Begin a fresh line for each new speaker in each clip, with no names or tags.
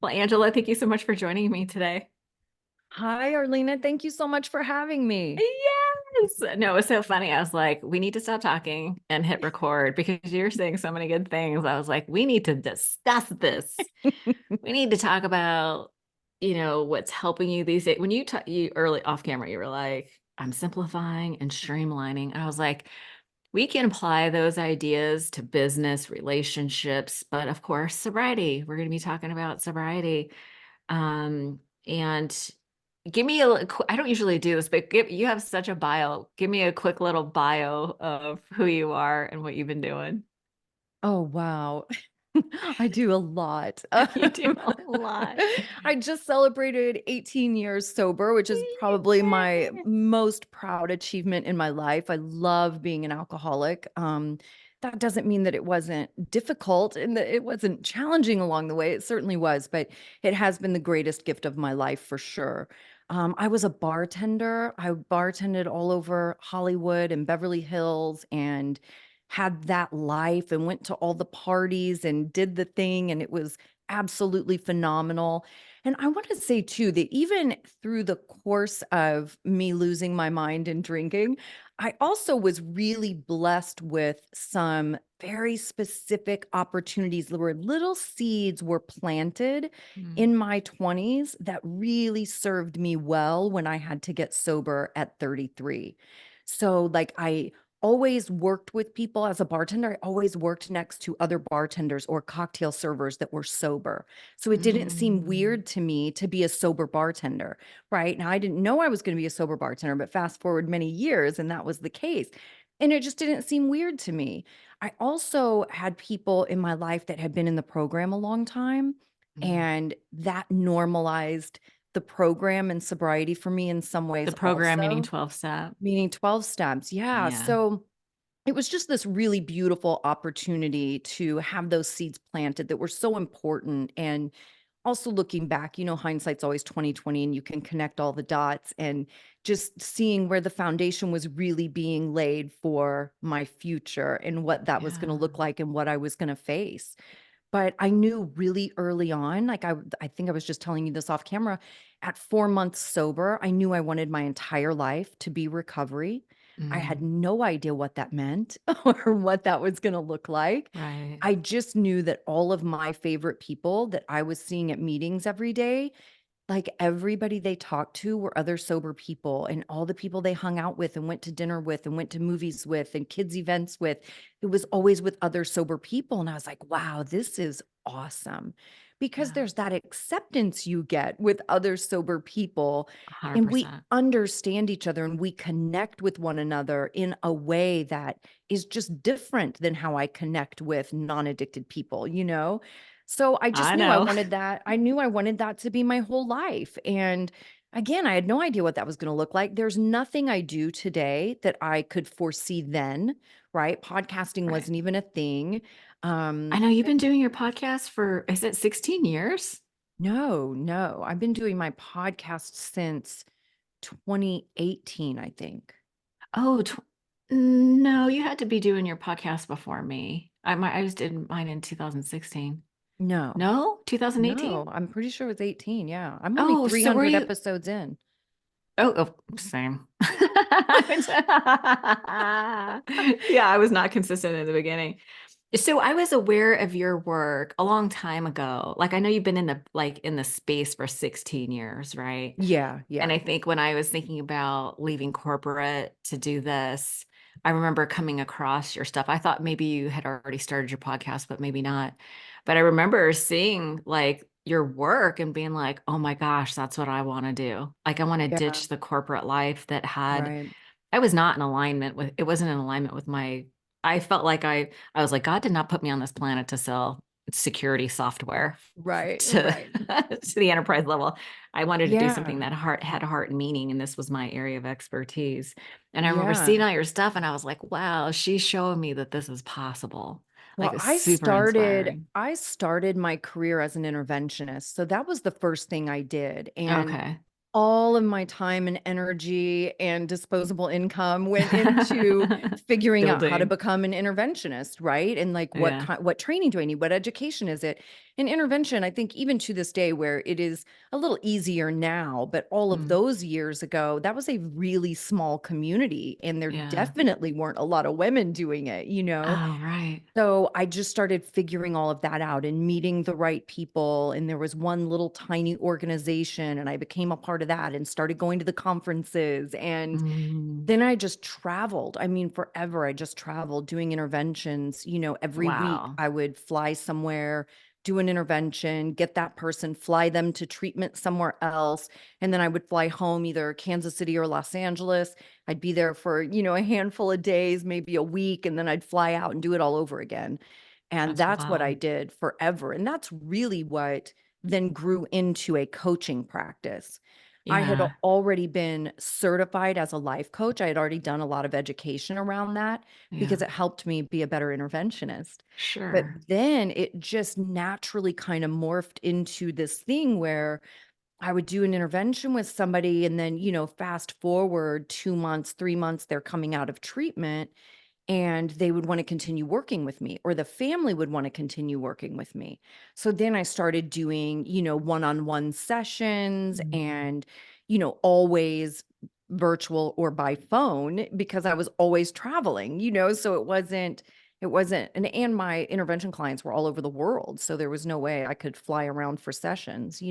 Well, Angela, thank you so much for joining me today.
Hi, Arlena. Thank you so much for having me.
Yes. No, it was so funny. I was like, we need to stop talking and hit record because you're saying so many good things. I was like, we need to discuss this. We need to talk about, what's helping you these days. When you early off camera, you were like, I'm simplifying and streamlining. And I was like, we can apply those ideas to business relationships, but of course, sobriety. We're going to be talking about sobriety. And give me I don't usually do this, but you have such a bio. Give me a quick little bio of who you are and what you've been doing.
Oh, wow. I do a lot.
You do a lot.
I just celebrated 18 years sober, which is probably my
Yay.
most proud achievement in my life. I love being an alcoholic. That doesn't mean that it wasn't difficult and that it wasn't challenging along the way. It certainly was, but it has been the greatest gift of my life for sure. I was a bartender. I bartended all over Hollywood and Beverly Hills and had that life and went to all the parties and did the thing. And it was absolutely phenomenal. And I want to say too that even through the course of me losing my mind and drinking, I also was really blessed with some very specific opportunities where little seeds were planted
Mm.
in my 20s that really served me well when I had to get sober at 33. So, like, I always worked with people as a bartender. I always worked next to other bartenders or cocktail servers that were sober. So it didn't seem
Mm.
weird to me to be a sober bartender, right? Now, I didn't know I was going to be a sober bartender, but fast forward many years, and that was the case. And it just didn't seem weird to me. I also had people in my life that had been in the program a long time,
Mm.
and that normalized the program and sobriety for me in some
The
ways
program meaning
also.
12 step.
Meaning 12 steps. Yeah.
Yeah.
So it was just this really beautiful opportunity to have those seeds planted that were so important. And also looking back, hindsight's always 2020 and you can connect all the dots and just seeing where the foundation was really being laid for my future and what that was going to
Yeah.
look like and what I was going to face. But I knew really early on, like I think I was just telling you this off camera, at 4 months sober, I knew I wanted my entire life to be recovery. I had
Mm.
no idea what that meant or what that was gonna look like.
Right.
I just knew that all of my favorite people that I was seeing at meetings every day, like, everybody they talked to were other sober people, and all the people they hung out with and went to dinner with and went to movies with and kids events with, it was always with other sober people, and I was like, "Wow, this is awesome." Because
Yeah.
there's that acceptance you get with other sober people, and we
100%.
understand each other, and we connect with one another in a way that is just different than how I connect with non-addicted people? So I just
I
knew I
know.
wanted that. I knew I wanted that to be my whole life. And again, I had no idea what that was going to look like. There's nothing I do today that I could foresee then, right? Podcasting
Right.
wasn't even a thing.
I
Um,
know you've been doing your podcast for, is it 16 years?
no, no. I've been doing my podcast since 2018, I think.
Oh, no, you had to be doing your podcast before me. I just did mine in 2016.
No,
No, 2018?
no. I'm pretty sure it was 18. Yeah. I'm only
Oh, so were
300
you?
episodes in.
Same. Yeah, I was not consistent in the beginning. So I was aware of your work a long time ago. Like I know you've been in the space for 16 years, right?
Yeah,
And
yeah.
I think when I was thinking about leaving corporate to do this, I remember coming across your stuff. I thought maybe you had already started your podcast, but maybe not. But I remember seeing like your work and being like, oh my gosh, that's what I want to do. Like I want to
Yeah,
ditch the corporate life that had,
right.
I was not in alignment with, it wasn't in alignment with I felt like I was like, God did not put me on this planet to sell security software
Right,
to
right.
to the enterprise level. I wanted to do something
Yeah,
that had heart and meaning, and this was my area of expertise. And I remember seeing
yeah.
all your stuff, and I was like, wow, she's showing me that this is possible. Like
Well,
it's
I
super
started
inspiring.
I started my career as an interventionist. So that was the first thing I did. And
Okay.
all of my time and energy and disposable income went into figuring out how to
Building.
become an interventionist, right? And like
Yeah.
what training do I need? What education is it? And intervention, I think even to this day where it is a little easier now, but all of
Mm.
those years ago, that was a really small community and there
Yeah.
definitely weren't a lot of women doing it, you know?
Oh, right.
So I just started figuring all of that out and meeting the right people. And there was one little tiny organization, and I became a part of that and started going to the conferences. And
Mm.
then I just traveled. I mean, forever, I just traveled doing interventions. Every week
Wow.
I would fly somewhere, do an intervention, get that person, fly them to treatment somewhere else. And then I would fly home, either Kansas City or Los Angeles. I'd be there for, a handful of days, maybe a week, and then I'd fly out and do it all over again. And
That's
that's what I
wild.
did forever. And that's really what then grew into a coaching practice. I had
Yeah.
already been certified as a life coach. I had already done a lot of education around that because
Yeah.
it helped me be a better interventionist. But
Sure.
then it just naturally kind of morphed into this thing where I would do an intervention with somebody and then, fast forward 2 months, 3 months, they're coming out of treatment and they would want to continue working with me, or the family would want to continue working with me. So then I started doing, one-on-one sessions
Mm.
and, always virtual or by phone because I was always traveling, so it wasn't and my intervention clients were all over the world, so there was no way I could fly around for sessions,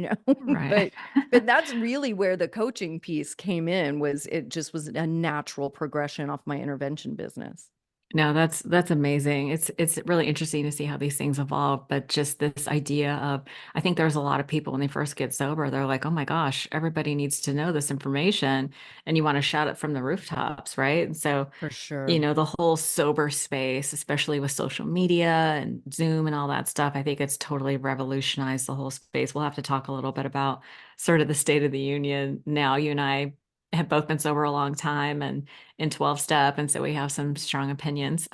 Right.
but that's really where the coaching piece came in. Was it just was a natural progression off my intervention business.
No, that's amazing. It's really interesting to see how these things evolve, but just this idea of I think there's a lot of people when they first get sober, they're like, "Oh my gosh, everybody needs to know this information," and you want to shout it from the rooftops, right? And so,
For sure.
the whole sober space, especially with social media and Zoom and all that stuff, I think it's totally revolutionized the whole space. We'll have to talk a little bit about sort of the state of the union now. You and I have both been sober a long time and in 12 step, and so we have some strong opinions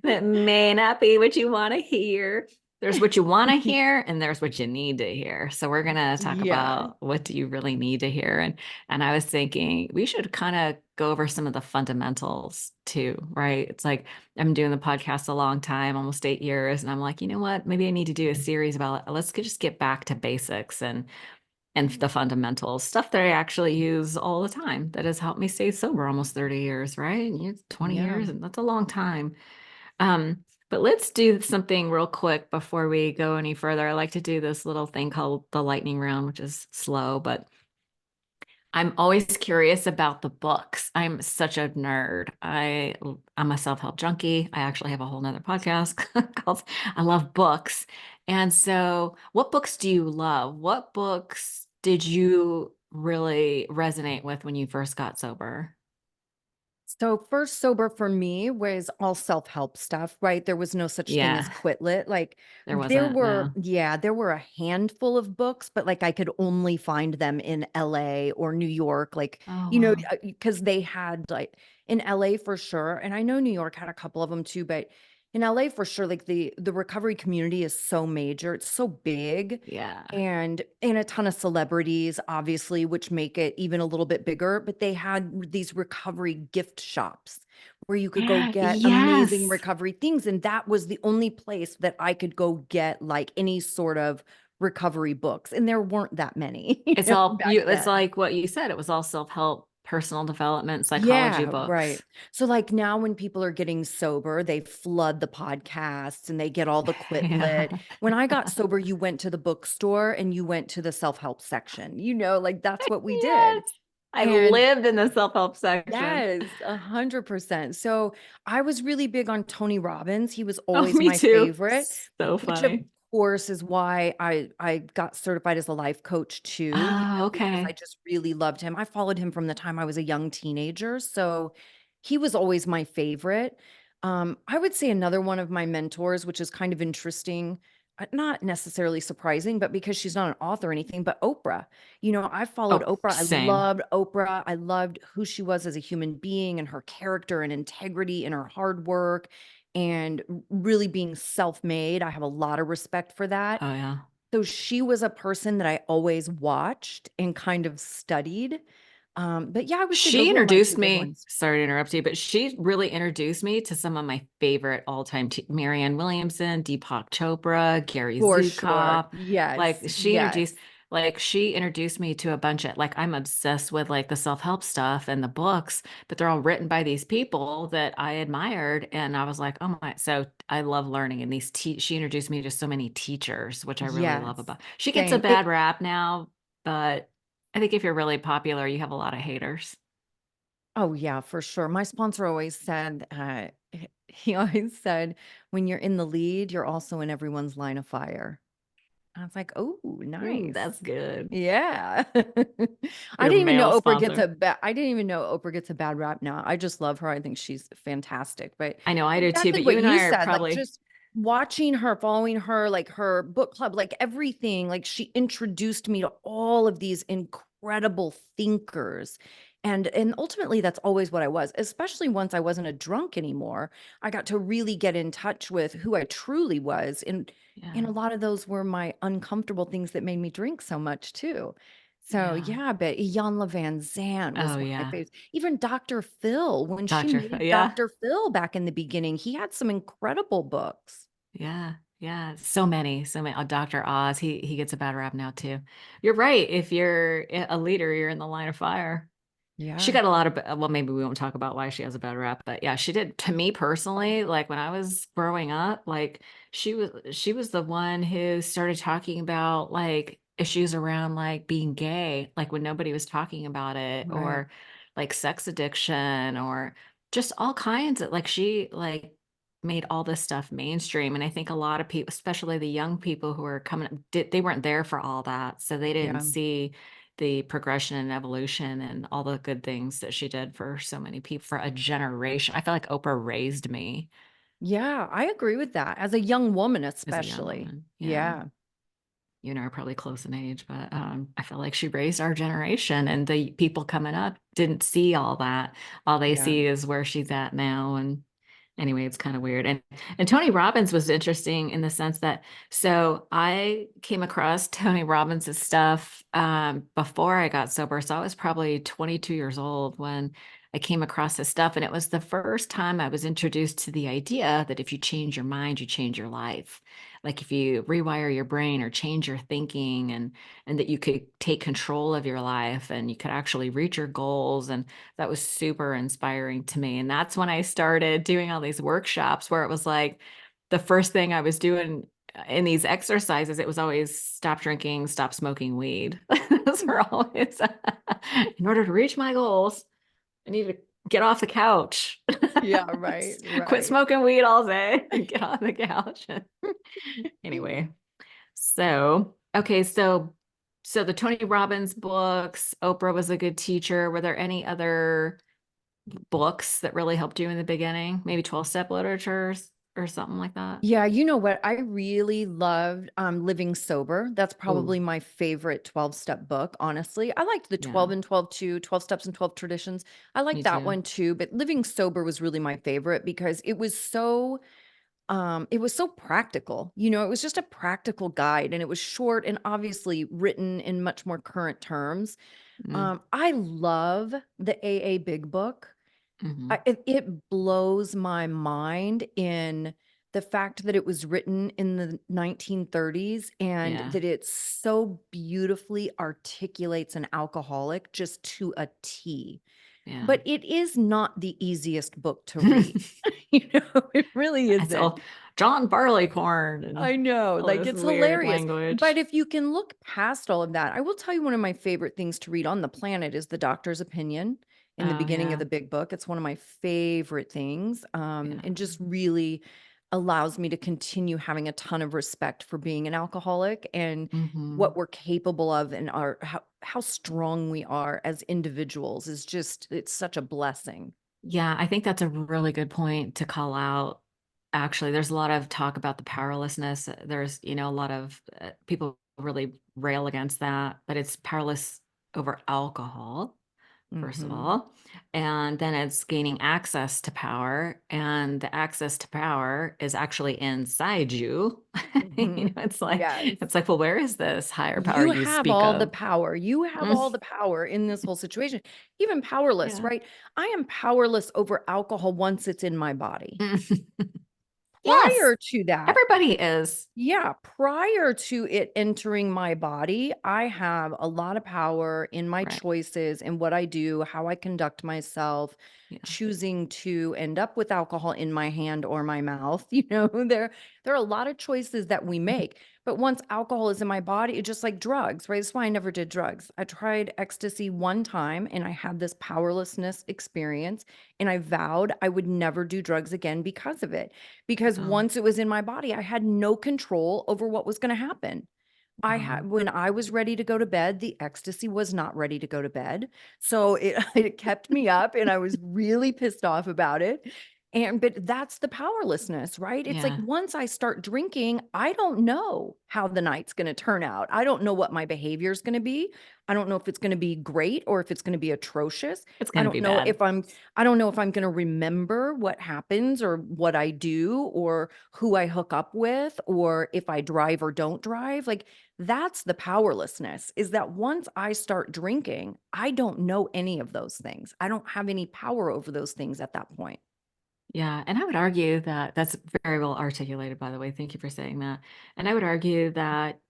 that may not be what you want to hear. There's what you want to hear and there's what you need to hear. So we're going to talk
Yeah.
about what do you really need to hear. And I was thinking we should kind of go over some of the fundamentals too, right? It's like I'm doing the podcast a long time, almost 8 years, and I'm like, you know what? Maybe I need to do a series about let's just get back to basics and the fundamentals, stuff that I actually use all the time that has helped me stay sober almost 30 years, right? 20
Yeah.
years, and that's a long time. But let's do something real quick before we go any further. I like to do this little thing called the lightning round, which is slow, but I'm always curious about the books. I'm such a nerd. I'm a self-help junkie. I actually have a whole nother podcast called I Love Books. And so what books do you love? What books did you really resonate with when you first got sober?
So first sober for me was all self-help stuff, right? There was no such thing as
Yeah,
quit lit. Like
there wasn't, no.
there were a handful of books, but like I could only find them in LA or New York, like,
Oh, wow.
because they had like in LA for sure. And I know New York had a couple of them too, but in LA for sure, like the recovery community is so major, it's so big.
Yeah.
And a ton of celebrities, obviously, which make it even a little bit bigger. But they had these recovery gift shops where you could go get amazing
Yes.
recovery things. And that was the only place that I could go get like any sort of recovery books. And there weren't that many,
It's all
back
you, it's
then.
like what you said. It was all self-help, personal development, psychology
Yeah, right.
books.
So like now when people are getting sober, they flood the podcasts and they get all the quit lit.
Yeah.
When I got sober, you went to the bookstore and you went to the self-help section. Like that's what we did.
Yes. I
And
lived in the self-help section.
yes, 100%. So I was really big on Tony Robbins. He was
Oh,
always
me
my
too.
favorite,
So
which of
funny.
course is why I got certified as a life coach too,
Oh,
because I
okay.
just really loved him. I followed him from the time I was a young teenager, so he was always my favorite. I would say another one of my mentors, which is kind of interesting, not necessarily surprising, but because she's not an author or anything, but Oprah. I followed
Oh,
Oprah. I
same.
loved Oprah. I loved who she was as a human being and her character and integrity and her hard work and really being self-made. I have a lot of respect for that.
Oh, yeah.
So she was a person that I always watched and kind of studied. But yeah, I would say
She
those were my
introduced
two big
me,
ones.
sorry to interrupt you, but she really introduced me to some of my favorite all-time Marianne Williamson, Deepak Chopra, Gary
For sure.
Zukov.
Yes.
Like
Yes.
she introduced me to a bunch of, like, I'm obsessed with like the self-help stuff and the books, but they're all written by these people that I admired. And I was like, oh my, so I love learning. And she introduced me to so many teachers, which I really love
Yes.
about. She gets a
Same.
bad rap now, but I think if you're really popular, you have a lot of haters.
Oh, yeah, for sure. My sponsor always said, he always said, when you're in the lead, you're also in everyone's line of fire. I was like, oh,
Ooh,
nice.
that's good.
Yeah.
Your male sponsor.
I didn't even know Oprah gets a bad rap now. I just love her. I think she's fantastic. But
I know I do too,
exactly
but you
what
and
you
I are
said, like
probably,
just watching her, following her, like her book club, like everything, like she introduced me to all of these incredible thinkers. And ultimately that's always what I was, especially once I wasn't a drunk anymore. I got to really get in touch with who I truly was. And
yeah.
a lot of those were my uncomfortable things that made me drink so much too. So
Yeah.
yeah, but Iyanla Van Zandt was
Oh
one of my
yeah.
favorites. Even Dr. Phil, when she
Doctor.
made
Yeah.
Dr. Phil back in the beginning, he had some incredible books.
Yeah. Yeah. So many, so many. Dr. Oz, he gets a bad rap now too. You're right. If you're a leader, you're in the line of fire. She
Yeah,
got a lot of, well, maybe we won't talk about why she has a bad rap, but yeah, she did. To me personally, like when I was growing up, like she was the one who started talking about like issues around like being gay, like when nobody was talking about it,
right.
or like sex addiction, or just all kinds of, like, she like made all this stuff mainstream. And I think a lot of people, especially the young people who are coming up, they weren't there for all that, so they didn't
Yeah.
see the progression and evolution and all the good things that she did for so many people for a generation. I feel like Oprah raised me
Yeah, I agree with that. As a young woman,
as a young
especially.
woman. Yeah.
Yeah.
You and I are probably close in age, but I feel like she raised our generation, and the people coming up didn't see all that. All they
Yeah.
see is where she's at now. And anyway, it's kind of weird. And Tony Robbins was interesting in the sense that, so I came across Tony Robbins' stuff before I got sober. So I was probably 22 years old when I came across his stuff. And it was the first time I was introduced to the idea that if you change your mind, you change your life. Like if you rewire your brain or change your thinking, and that you could take control of your life and you could actually reach your goals. And that was super inspiring to me. And that's when I started doing all these workshops where it was like the first thing I was doing in these exercises, it was always stop drinking, stop smoking weed. Those were always, in order to reach my goals, I need to get off the couch.
Yeah, right,
Quit
right.
smoking weed all day and get on the couch. Anyway, so okay, so the Tony Robbins books, Oprah was a good teacher. Were there any other books that really helped you in the beginning? Maybe 12-step literatures or something like that?
Yeah, you know what? I really loved Living Sober. That's
Oh,
probably my favorite 12-step book, honestly. I liked the
yeah,
12 and 12 too, 12 Steps and 12 Traditions. I
me
liked that
too.
one too, but Living Sober was really my favorite because it was so practical. You know, it was just a practical guide and it was short and obviously written in much more current terms.
Mm,
I love the AA Big Book.
hmm.
It blows my mind in the fact that it was written in the 1930s and
Yeah,
that it so beautifully articulates an alcoholic just to a T.
yeah.
But it is not the easiest book to read. You know, it really
It's
isn't.
all John Barleycorn and
I know,
all
like,
this
it's
weird
hilarious, but
language.
if you can look past all of that, I will tell you one of my favorite things to read on the planet is The Doctor's Opinion in the
Oh
beginning of
yeah,
the Big Book. It's one of my favorite things,
yeah.
and just really allows me to continue having a ton of respect for being an alcoholic and
Hmm.
what we're capable of and our how strong we are as individuals is just it's such a blessing.
Yeah, I think that's a really good point to call out. Actually, there's a lot of talk about the powerlessness. There's, a lot of people really rail against that, but it's powerless over alcohol, first of
Mhm.
all. And then it's gaining access to power. And the access to power is actually inside you.
Mhm. Yes.
It's like, well, where is this higher power
You
you
have
speak
all the
of?
power. You have
Mm,
all the power in this whole situation. Even powerless,
yeah.
right? I am powerless over alcohol once it's in my body.
Yes,
Prior to that,
everybody is.
yeah, prior to it entering my body, I have a lot of power in my
Right.
choices and what I do, how I conduct myself,
Yeah.
choosing to end up with alcohol in my hand or my mouth. There are a lot of choices that we make. But once alcohol is in my body, it's just like drugs, right? That's why I never did drugs. I tried ecstasy one time and I had this powerlessness experience, and I vowed I would never do drugs again because of it. Because
Oh,
once it was in my body, I had no control over what was gonna happen. I
wow.
had When I was ready to go to bed, the ecstasy was not ready to go to bed. So it it kept me up, and I was really pissed off about it. But that's the powerlessness, right? It's like
Yeah.
once I start drinking, I don't know how the night's gonna turn out. I don't know what my behavior is gonna be. I don't know if it's gonna be great or if it's gonna be atrocious.
It's
I
going to
don't
be
know
bad.
if I don't know if I'm gonna remember what happens or what I do or who I hook up with or if I drive or don't drive. Like, that's the powerlessness, is that once I start drinking, I don't know any of those things. I don't have any power over those things at that point.
Yeah, and I would argue that that's very well articulated, by the way. Thank you for saying that. And I would argue that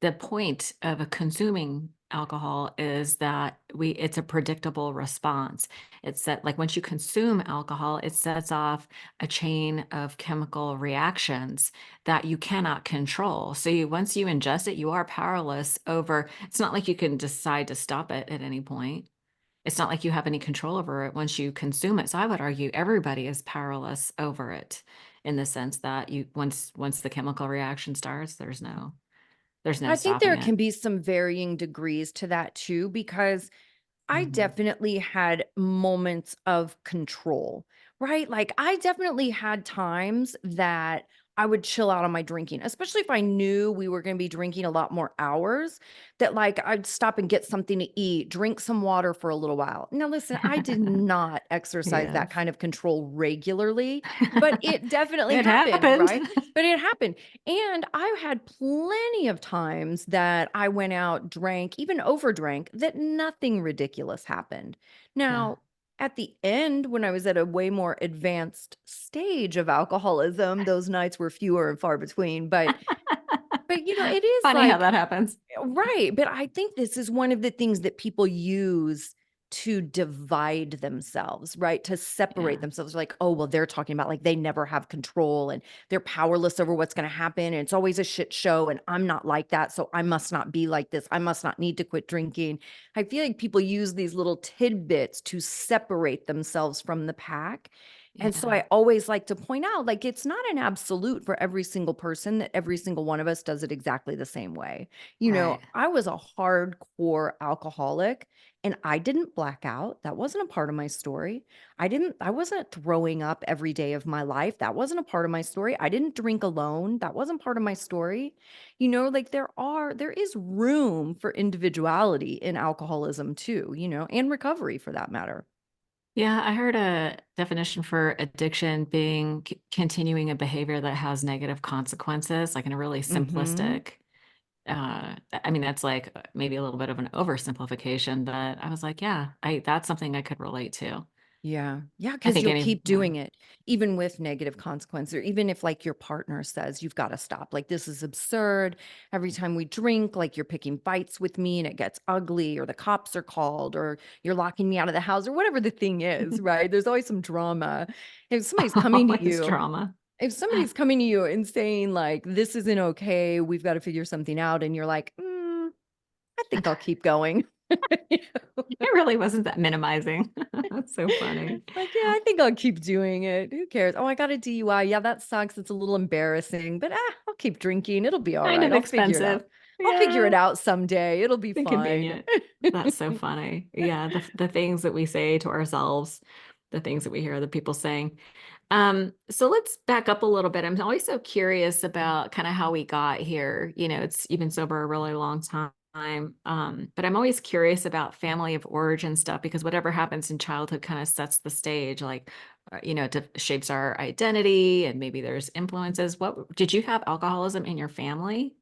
the point of a consuming alcohol is that it's a predictable response. It's that like once you consume alcohol, it sets off a chain of chemical reactions that you cannot control. So once you ingest it, you are powerless over, it's not like you can decide to stop it at any point. It's not like you have any control over it once you consume it. So I would argue everybody is powerless over it in the sense that you once the chemical reaction starts, there's no
I think
stopping
there
it.
can be some varying degrees to that too, because I
Mhm.
definitely had moments of control, right? Like, I definitely had times that I would chill out on my drinking, especially if I knew we were going to be drinking a lot more hours, that like I'd stop and get something to eat, drink some water for a little while. Now, listen, I did not exercise that
Yes.
kind of control regularly, but it definitely
It
happened,
happened.
right? But it happened. And I had plenty of times that I went out, drank, even overdrank, that nothing ridiculous happened.
Yeah.
Now, at the end, when I was at a way more advanced stage of alcoholism, those nights were fewer and far between. But it is
Funny how
like,
that happens.
right, but I think this is one of the things that people use to divide themselves, right? To separate
Yeah.
themselves. Like, oh, well, they're talking about like they never have control and they're powerless over what's going to happen. And it's always a shit show. And I'm not like that. So I must not be like this. I must not need to quit drinking. I feel like people use these little tidbits to separate themselves from the pack. And so
Yeah.
I always like to point out, like, it's not an absolute for every single person that every single one of us does it exactly the same way.
Right.
I was a hardcore alcoholic and I didn't black out. That wasn't a part of my story. I wasn't throwing up every day of my life. That wasn't a part of my story. I didn't drink alone. That wasn't part of my story. Like there is room for individuality in alcoholism too, and recovery for that matter.
Yeah, I heard a definition for addiction being continuing a behavior that has negative consequences, like in a really
Mhm.
simplistic I mean, that's like maybe a little bit of an oversimplification, but I was like, yeah, I that's something I could relate to.
Yeah. Yeah,
I
because
think
you'll
any
keep doing it even with negative consequences, or even if like your partner says you've got to stop. Like, this is absurd. Every time we drink, like you're picking fights with me and it gets ugly, or the cops are called, or you're locking me out of the house, or whatever the thing is, right? There's always some drama. If somebody's coming to
always
you,
drama.
if somebody's coming to you and saying like this isn't okay, we've got to figure something out, and you're like, I think I'll keep going. You know?
It really wasn't that minimizing. That's so funny.
Like, yeah, I think I'll keep doing it. Who cares? Oh, I got a DUI. Yeah, that sucks. It's a little embarrassing, but I'll keep drinking. It'll be all
Kind
right.
of
I'll figure it
expensive.
out. I'll figure it
Yeah,
out someday. It'll be fine.
inconvenient. That's so funny. Yeah, the things that we say to ourselves, the things that we hear other people saying. So let's back up a little bit. I'm always so curious about kind of how we got here. You've been sober a really long time. But I'm always curious about family of origin stuff because whatever happens in childhood kind of sets the stage, like, shapes our identity and maybe there's influences. What did you have alcoholism in your family?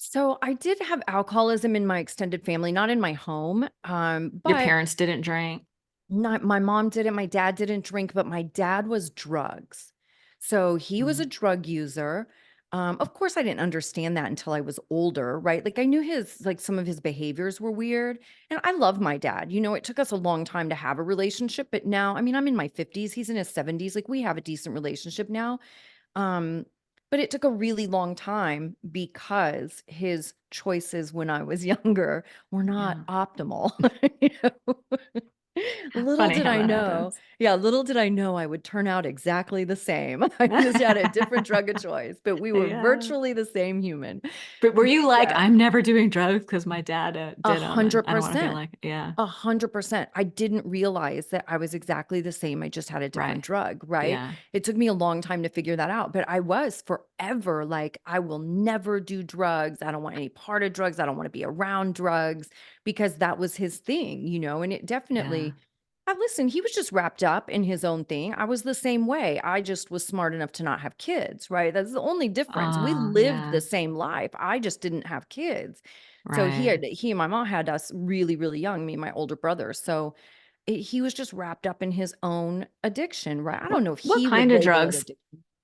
So I did have alcoholism in my extended family, not in my home.
Your
But
parents didn't drink?
not my mom didn't, my dad didn't drink, but my dad was drugs. So he was a
Mm,
drug user. Of course, I didn't understand that until I was older, right? Like I knew some of his behaviors were weird. And I love my dad. It took us a long time to have a relationship, but now, I mean, I'm in my 50s, he's in his 70s. Like we have a decent relationship now. Um, but it took a really long time because his choices when I was younger were not
yeah.
optimal. You know? Little
Funny
did
how
I
that
know.
happens.
Yeah, little did I know I would turn out exactly the same. I just had a different drug of choice, but we were
Yeah.
virtually the same human.
But were
But
you like,
yeah,
I'm never doing drugs because my dad
a
did them and
hundred
I don't want to be
percent.
like, yeah,
100%. I didn't realize that I was exactly the same. I just had a different
right.
drug, right?
Yeah.
It took me a long time to figure that out, but I was forever like, I will never do drugs. I don't want any part of drugs. I don't want to be around drugs because that was his thing, and it
Yeah.
definitely, listen, he was just wrapped up in his own thing. I was the same way. I just was smart enough to not have kids, right? That's the only difference. We
Oh,
lived the
yeah.
same life. I just didn't have kids. So
Right.
he and my mom had us really, really young, me and my older brother. So he was just wrapped up in his own addiction, right? I don't know if
What
he would
kind of
label it
drugs?
addiction.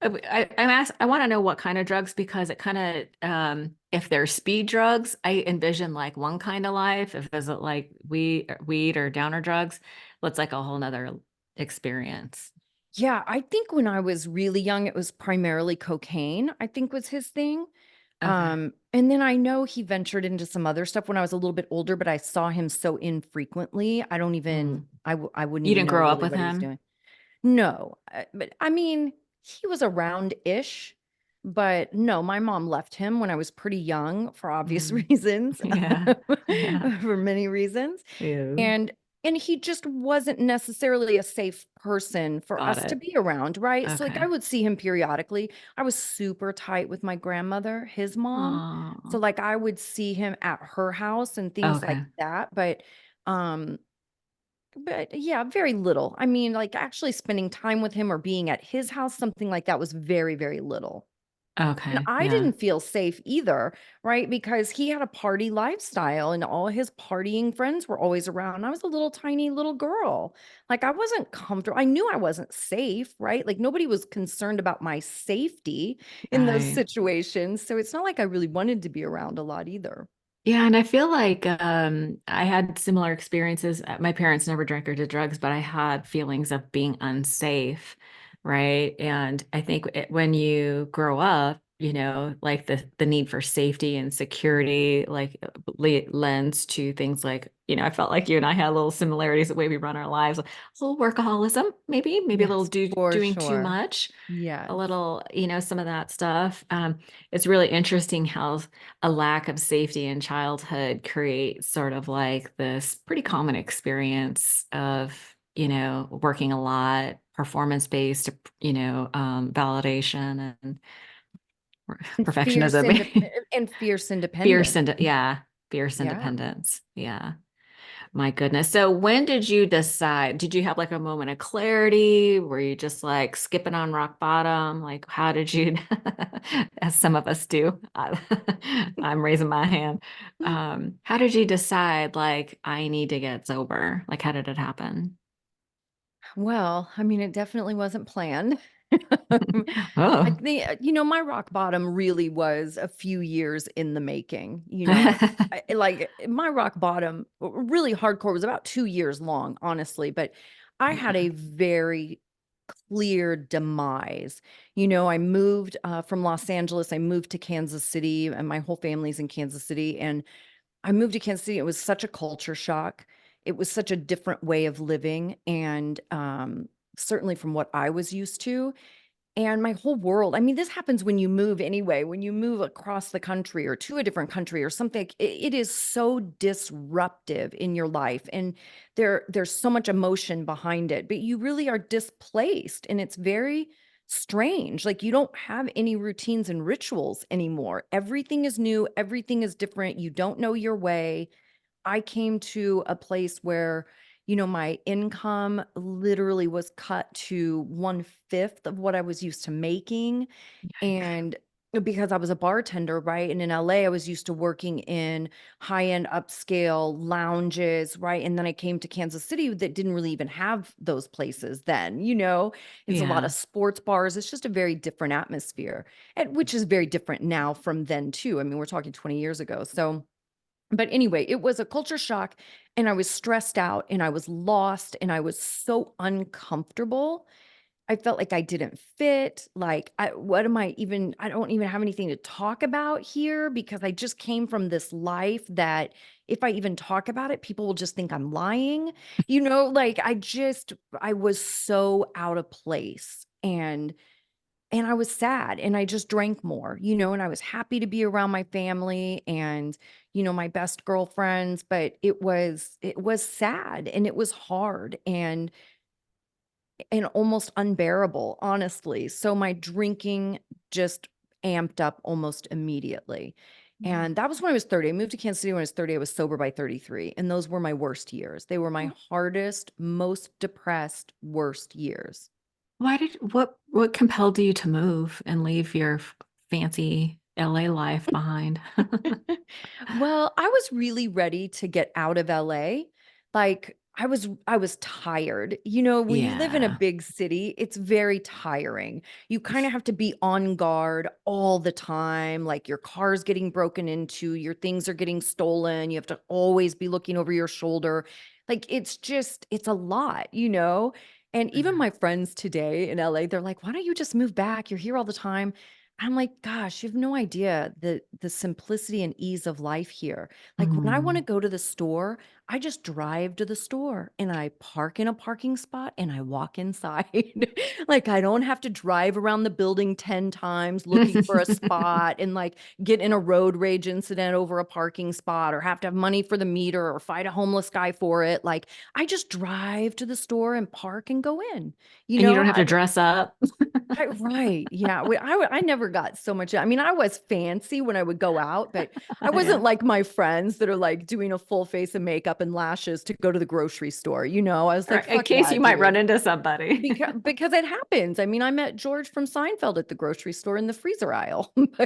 I want to know what kind of drugs because it kind of, if they're speed drugs, I envision like one kind of life. If it's like weed or downer drugs, it's like a whole nother experience.
Yeah, I think when I was really young, it was primarily cocaine, I think was his thing.
Okay.
And then I know he ventured into some other stuff when I was a little bit older, but I saw him so infrequently.
Mm.
I wouldn't
You
even
didn't
know
grow up
really
with
what he was
him?
doing. No, but I mean, he was around-ish, but no, my mom left him when I was pretty young for obvious
Mm.
reasons,
Yeah. Yeah.
for many reasons.
Ew.
And he just wasn't necessarily a safe person for
Got
us to
it.
be around, right? So like I
Okay.
would see him periodically. I was super tight with my grandmother, his mom. So
Oh,
like I would see him at her house and things like
okay.
that, um but yeah, very little. I mean, like actually spending time with him or being at his house, something like that was very, very little. And
Okay.
I
Yeah.
didn't feel safe either, right? Because he had a party lifestyle and all his partying friends were always around. I was a little tiny little girl. Like I wasn't comfortable. I knew I wasn't safe, right? Like nobody was concerned about my safety in those
Right.
situations. So it's not like I really wanted to be around a lot either.
Yeah, and I feel like I had similar experiences. My parents never drank or did drugs, but I had feelings of being unsafe, right? And I think when you grow up, like the need for safety and security, like lends to things like, I felt like you and I had little similarities the way we run our lives, a little workaholism, maybe a little
Yes, for
doing too
sure.
much, a
Yes.
little, some of that stuff. It's really interesting how a lack of safety in childhood creates sort of like this pretty common experience of, working a lot, performance-based, validation and
And
perfectionism,
fierce
fierce
independence.
and yeah, fierce
Yeah.
independence. Yeah. My goodness. So when did you decide? Did you have like a moment of clarity? Were you just like skipping on rock bottom? Like, how did you, as some of us do, I'm raising my hand. How did you decide, like, I need to get sober? Like, how did it happen?
Well, I mean, it definitely wasn't planned. I
Oh.
think, my rock bottom really was a few years in the making. Like my rock bottom, really hardcore, was about 2 years long, honestly. But I had
Yeah.
a very clear demise. I moved from Los Angeles. I moved to Kansas City, and my whole family's in Kansas City. And I moved to Kansas City. It was such a culture shock. It was such a different way of living, and certainly from what I was used to. And my whole world, I mean, this happens when you move anyway, when you move across the country or to a different country or something, it is so disruptive in your life. And there's so much emotion behind it, but you really are displaced. And it's very strange. Like you don't have any routines and rituals anymore. Everything is new, everything is different. You don't know your way. I came to a place where, my income literally was cut to 1/5 of what I was used to making.
Yikes.
And because I was a bartender, right? And in LA, I was used to working in high-end upscale lounges, right? And then I came to Kansas City that didn't really even have those places then, It's a lot of
Yeah.
sports bars. It's just a very different atmosphere, and which is very different now from then too. I mean, we're talking 20 years ago. So, but anyway, it was a culture shock and I was stressed out and I was lost and I was so uncomfortable. I felt like I didn't fit. Like, I don't even have anything to talk about here because I just came from this life that if I even talk about it, people will just think I'm lying. Like I was so out of place and I was sad and I just drank more, and I was happy to be around my family and, my best girlfriends, but it was sad and it was hard and almost unbearable, honestly. So my drinking just amped up almost immediately.
Mm.
And that was when I was 30. I moved to Kansas City when I was 30. I was sober by 33. And those were my worst years. They were my hardest, most depressed, worst years.
What compelled you to move and leave your fancy LA life behind?
Well, I was really ready to get out of LA. Like I was tired. When you live in a
Yeah.
big city, it's very tiring. You kind of have to be on guard all the time. Like your car's getting broken into, your things are getting stolen. You have to always be looking over your shoulder. Like it's a lot. And even
Mhm.
my friends today in LA, they're like, "Why don't you just move back? You're here all the time." I'm like, gosh, you have no idea the simplicity and ease of life here. Like when I want to
Mm.
go to the store, I just drive to the store and I park in a parking spot and I walk inside. Like I don't have to drive around the building 10 times looking for a spot and like get in a road rage incident over a parking spot or have to have money for the meter or fight a homeless guy for it. Like I just drive to the store and park and go in. You
And you don't
know,
have to dress up.
Right. Yeah. I never got so much. I mean, I was fancy when I would go out, but I
Yeah.
wasn't like my friends that are like doing a full face of makeup and lashes to go to the grocery store. I was
All
like,
right. In
fuck
case
that,
you might run
dude.
into somebody.
Because it happens. I mean, I met George from Seinfeld at the grocery store in the freezer aisle.
That's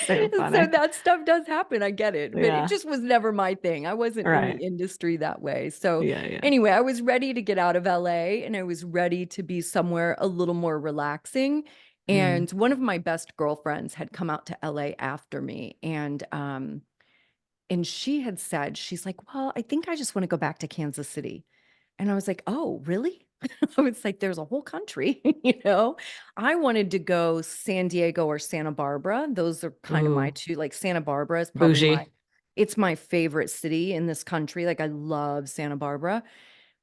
so
So
funny.
that stuff does happen. I get it, but it
Yeah.
just was never my thing. I wasn't in the
Right.
industry that way. So
Yeah. Yeah.
anyway, I was ready to get out of LA and I was ready to be somewhere a little more relaxing.
Mm.
And one of my best girlfriends had come out to LA after me and she had said, she's like, "Well, I think I just want to go back to Kansas City." And I was like, "Oh, really?" I was like, "There's a whole country." I wanted to go San Diego or Santa Barbara. Those are kind of my
Ooh,
two. Like Santa Barbara is probably
bougie.
it's my favorite city in this country. Like I love Santa Barbara,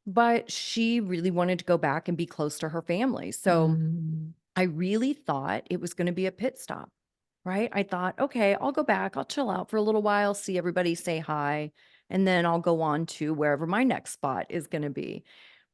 but she really wanted to go back and be close to her family. So
Mm.
I really thought it was going to be a pit stop, right? I thought, okay, I'll go back, I'll chill out for a little while, see everybody, say hi, and then I'll go on to wherever my next spot is going to be.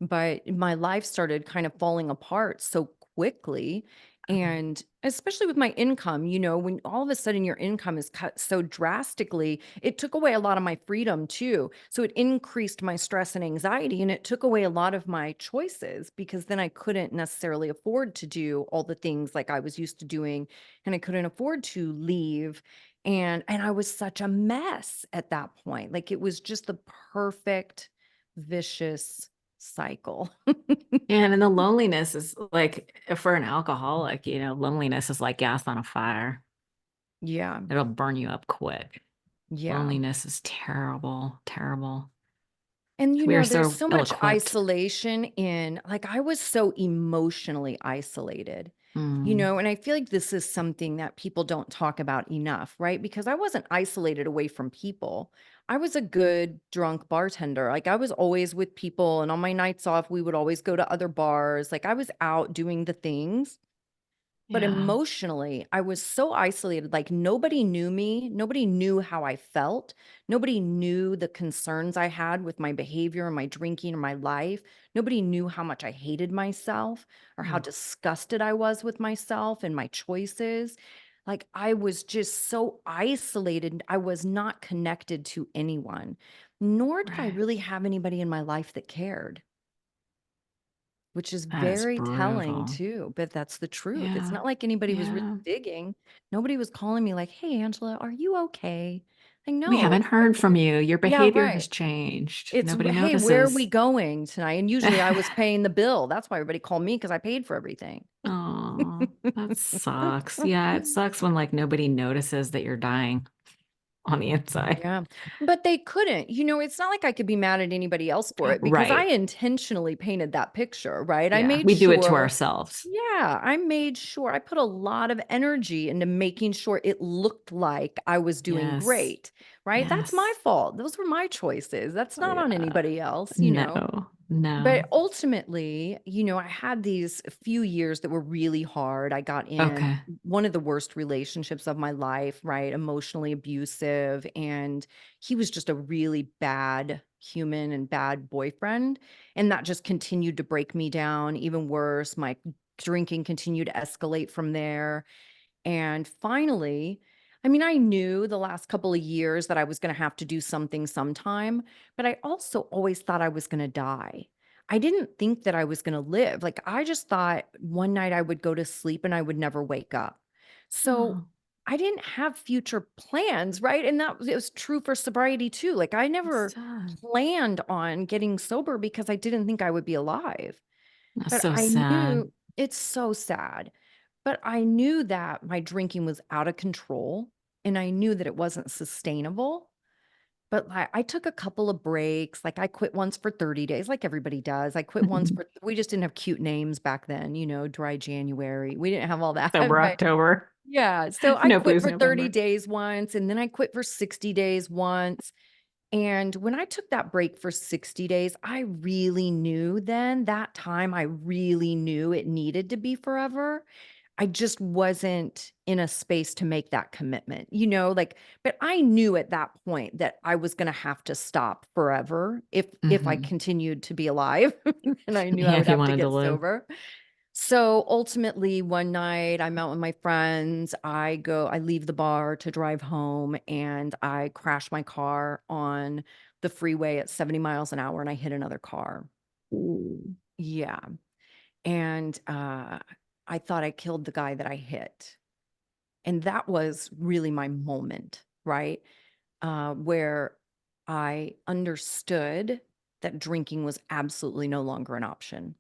But my life started kind of falling apart so quickly. And especially with my income, when all of a sudden your income is cut so drastically, it took away a lot of my freedom too. So it increased my stress and anxiety, and it took away a lot of my choices because then I couldn't necessarily afford to do all the things like I was used to doing, and I couldn't afford to leave. And I was such a mess at that point. Like it was just the perfect vicious cycle.
And the loneliness is like, for an alcoholic, loneliness is like gas on a fire.
Yeah.
It'll burn you up quick.
Yeah.
Loneliness is terrible, terrible.
And
We are
there's
so
so much
ill-equipped.
isolation in like I was so emotionally isolated.
Mm.
And I feel like this is something that people don't talk about enough, right? Because I wasn't isolated away from people. I was a good drunk bartender. Like I was always with people and on my nights off we would always go to other bars. Like I was out doing the things. But
Yeah.
emotionally, I was so isolated, like nobody knew me, nobody knew how I felt, nobody knew the concerns I had with my behavior and my drinking or my life. Nobody knew how much I hated myself or how
Mm,
disgusted I was with myself and my choices. Like I was just so isolated. I was not connected to anyone, nor did I
right.
really have anybody in my life that cared. Which is
That is
very telling
brutal.
too, but that's the truth. It's
Yeah.
not like anybody was really
Yeah.
digging. Nobody was calling me like, "Hey, Angela, are you okay?" Like,
We
no,
haven't
it's like,
heard from you. Your
yeah,
behavior has
right.
changed.
It's,
Nobody
"Hey, where are we
notices.
going tonight?" And usually I was paying the bill. That's why everybody called me because I paid for everything.
Oh, that sucks. Yeah, it sucks when like nobody notices that you're dying on the inside.
Yeah, but they couldn't. It's not like I could be mad at anybody else for it because I
Right.
intentionally painted that picture, right? I
Yeah.
made
We do it to
sure.
ourselves.
Yeah, I made sure I put a lot of energy into making sure it looked like I was doing
Yes.
great, right? That's my
Yes.
fault. Those were my choices. That's not on
Yeah.
anybody else.
No.
But
No.
ultimately, I had these few years that were really hard. I got in
Okay.
one of the worst relationships of my life, right? Emotionally abusive. And he was just a really bad human and bad boyfriend. And that just continued to break me down even worse. My drinking continued to escalate from there. And finally, I mean, I knew the last couple of years that I was going to have to do something sometime, but I also always thought I was going to die. I didn't think that I was going to live. Like, I just thought one night I would go to sleep and I would never wake up. So
Oh,
I didn't have future plans, right? And it was true for sobriety too. Like, I
that's
never
sad.
planned on getting sober because I didn't think I would be alive.
That's
But
so
I
sad.
knew it's so sad. But I knew that my drinking was out of control and I knew that it wasn't sustainable. But I took a couple of breaks. Like I quit once for 30 days, like everybody does. I quit once we just didn't have cute names back then, dry January. We didn't have all that.
Sober
But
October.
yeah, so I
No
quit
blues
for 30
November.
days once and then I quit for 60 days once. And when I took that break for 60 days, I really knew then that time, I really knew it needed to be forever. I just wasn't in a space to make that commitment, but I knew at that point that I was going to have to stop forever if I
Hmm.
continued to be alive and I knew I
Yeah,
would
if you
have to
wanted to
get
live.
sober. So ultimately, one night I'm out with my friends. I leave the bar to drive home and I crash my car on the freeway at 70 miles an hour and I hit another car.
Ooh.
Yeah. And I thought I killed the guy that I hit. And that was really my moment, right? Where I understood that drinking was absolutely no longer an option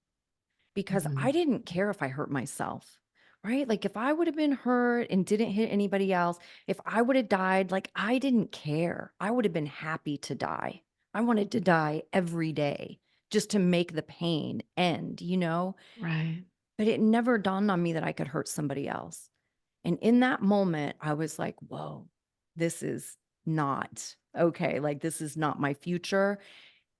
because I
Mhm.
didn't care if I hurt myself, right? Like if I would have been hurt and didn't hit anybody else, if I would have died, like I didn't care. I would have been happy to die. I wanted to die every day just to make the pain end.
Right.
But it never dawned on me that I could hurt somebody else. And in that moment, I was like, whoa, this is not okay. Like, this is not my future.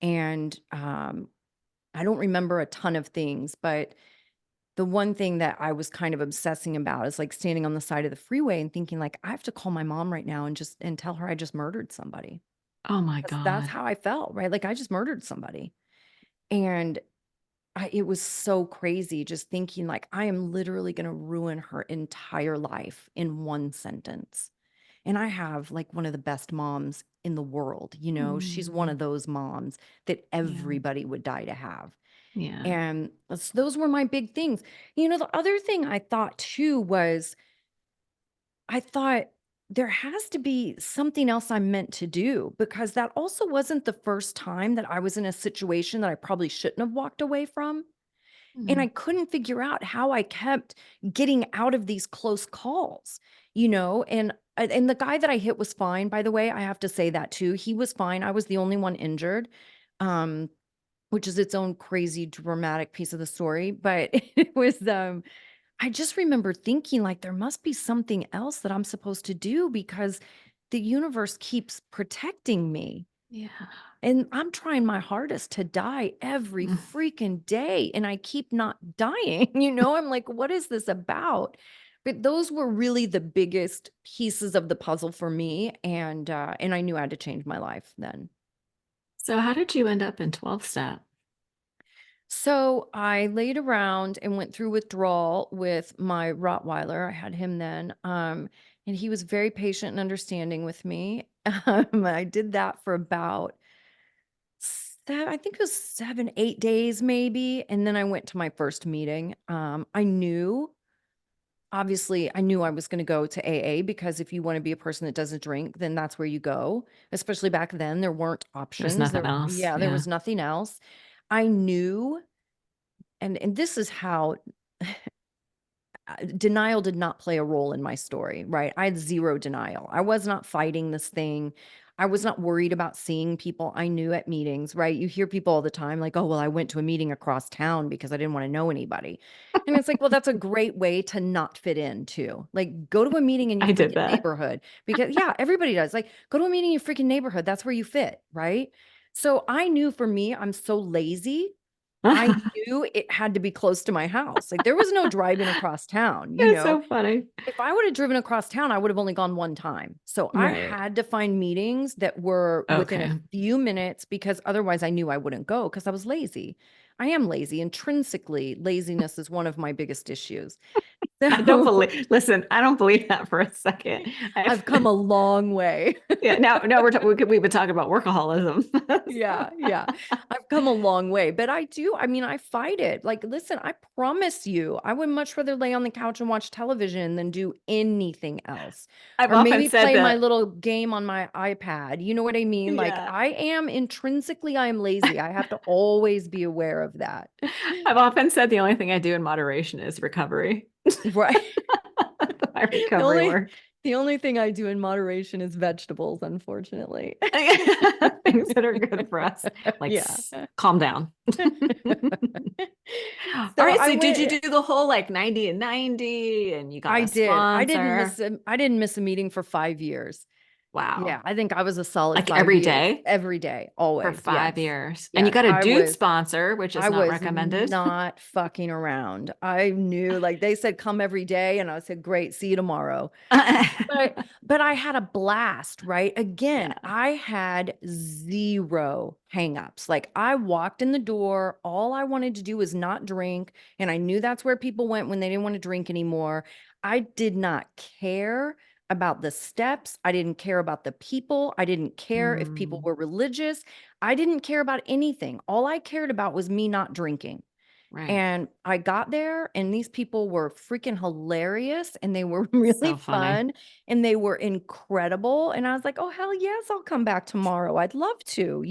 And I don't remember a ton of things, but the one thing that I was kind of obsessing about is like standing on the side of the freeway and thinking like I have to call my mom right now and tell her I just murdered somebody.
Oh my
'Cause that's
God.
how I felt, right? Like I just murdered somebody. And it was so crazy just thinking like I am literally going to ruin her entire life in one sentence. And I have like one of the best moms in the world. She's one
Mm.
of those moms that
Yeah.
everybody would die to have.
Yeah.
And those were my big things. The other thing I thought too was I thought there has to be something else I'm meant to do because that also wasn't the first time that I was in a situation that I probably shouldn't have walked away from. And I
Mm.
couldn't figure out how I kept getting out of these close calls. And the guy that I hit was fine, by the way. I have to say that too. He was fine. I was the only one injured. Um, which is its own crazy dramatic piece of the story, but I just remember thinking like there must be something else that I'm supposed to do because the universe keeps protecting me.
Yeah.
And I'm trying my hardest to die every
Mm.
freaking day, and I keep not dying. I'm like, what is this about? But those were really the biggest pieces of the puzzle for me, and I knew I had to change my life then.
So how did you end up in 12 step?
So I laid around and went through withdrawal with my Rottweiler. I had him then. And he was very patient and understanding with me. I did that for about I think it was 7, 8 days maybe. And then I went to my first meeting. Obviously, I knew I was going to go to AA because if you want to be a person that doesn't drink, then that's where you go. Especially back then, there weren't
There's
options.
nothing else.
Yeah, there
Yeah.
was nothing else. I knew, and this is how denial did not play a role in my story, right? I had zero denial. I was not fighting this thing. I was not worried about seeing people I knew at meetings, right? You hear people all the time like, oh, well, I went to a meeting across town because I didn't want to know anybody. And it's like, well, that's a great way to not fit in too. Like, go to a meeting in your
I did
freaking
that.
neighborhood because, yeah, everybody does. Like, go to a meeting in your freaking neighborhood. That's where you fit, right? So I knew for me, I'm so lazy. I knew it had to be close to my house. Like there was no driving across town,
It's so funny.
If I would have driven across town, I would have only gone one time. So I
Right.
had to find meetings that were within a
Okay.
few minutes because otherwise I knew I wouldn't go because I was lazy. I am lazy. Intrinsically, laziness is one of my biggest issues.
I don't
So
believe, listen, I don't believe that for a second.
I've come a long way.
Yeah, now we've been talking about workaholism.
Yeah, yeah. I've come a long way, but I mean, I fight it. Like, listen, I promise you, I would much rather lay on the couch and watch television than do anything else.
I've
Or
often
maybe
said
play my
that.
little game on my iPad. You know what I mean? Like,
Yeah.
I am intrinsically, I am lazy. I have to always be aware of that.
I've often said the only thing I do in moderation is recovery.
Right.
My
The
recovery
only
work.
the only thing I do in moderation is vegetables, unfortunately.
Things that are good for us. Like,
Yeah.
calm down. All
So
right.
I
So did you
went
do the whole like 90 and 90 and you got
I
a
did.
sponsor?
I didn't miss a meeting for 5 years. Yeah,
Wow.
I think I was a solid
Like
5
every
years
day
every day,
for
always. Yes.
5 years. And you
Yes,
got a dude sponsor, which is
I
not
was
recommended.
not fucking around. I knew like they said come every day and I said great, see you tomorrow. But I had a blast, right? Again,
Yeah.
I had zero hangups. Like I walked in the door, all I wanted to do was not drink, and I knew that's where people went when they didn't want to drink anymore. I did not care about the steps. I didn't care about the people. I didn't care if people
Mm,
were religious. I didn't care about anything. All I cared about was me not drinking.
right.
And I got there, and these people were freaking hilarious, and they were really
So funny.
fun, and they were incredible. And I was like, oh, hell yes, I'll come back tomorrow. I'd love to.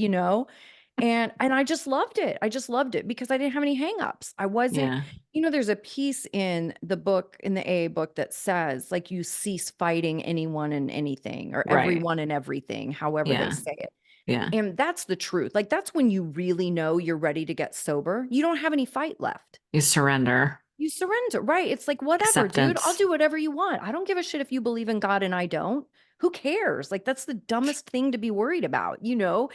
And I just loved it. I just loved it because I didn't have any hangups. I wasn't,
Yeah.
there's a piece in the book, in the AA book that says, like, you cease fighting anyone and anything or
Right.
everyone and everything, however they
Yeah.
say it.
Yeah.
And that's the truth. Like, that's when you really know you're ready to get sober. You don't have any fight left.
You surrender.
You surrender, right? It's like, whatever, dude, I'll
Acceptance.
do whatever you want. I don't give a shit if you believe in God and I don't. Who cares? Like, that's the dumbest thing to be worried about.
Do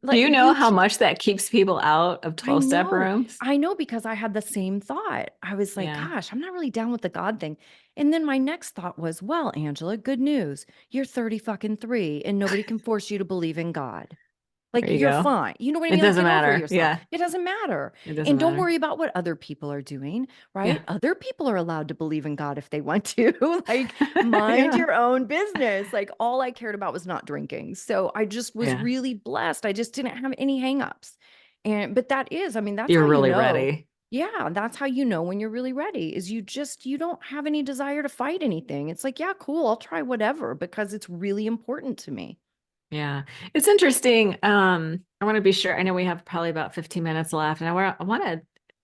Like,
you know how much that keeps people out of
I
12-step
know.
rooms?
I know because I had the same thought. I was like,
Yeah.
gosh, I'm not really down with the God thing. And then my next thought was, well, Angela, good news. You're 30 fucking 3 and nobody can force you to believe in God. Like,
There you
you're
go.
fine. You know what I
It
mean? Like,
doesn't
get over
matter.
yourself.
Yeah.
It doesn't matter.
It doesn't
And don't
matter.
worry about what other people are doing,
Yeah.
right? Other people are allowed to believe in God if they want to. Like, mind
Yeah.
your own business. Like, all I cared about was not drinking. So I just was
Yeah.
really blessed. I just didn't have any hangups. But I mean, that's how
You're
you
really
know.
ready.
Yeah, that's how you know when you're really ready is you don't have any desire to fight anything. It's like, yeah, cool, I'll try whatever because it's really important to me.
Yeah. It's interesting. I want to be sure. I know we have probably about 15 minutes left, and I want to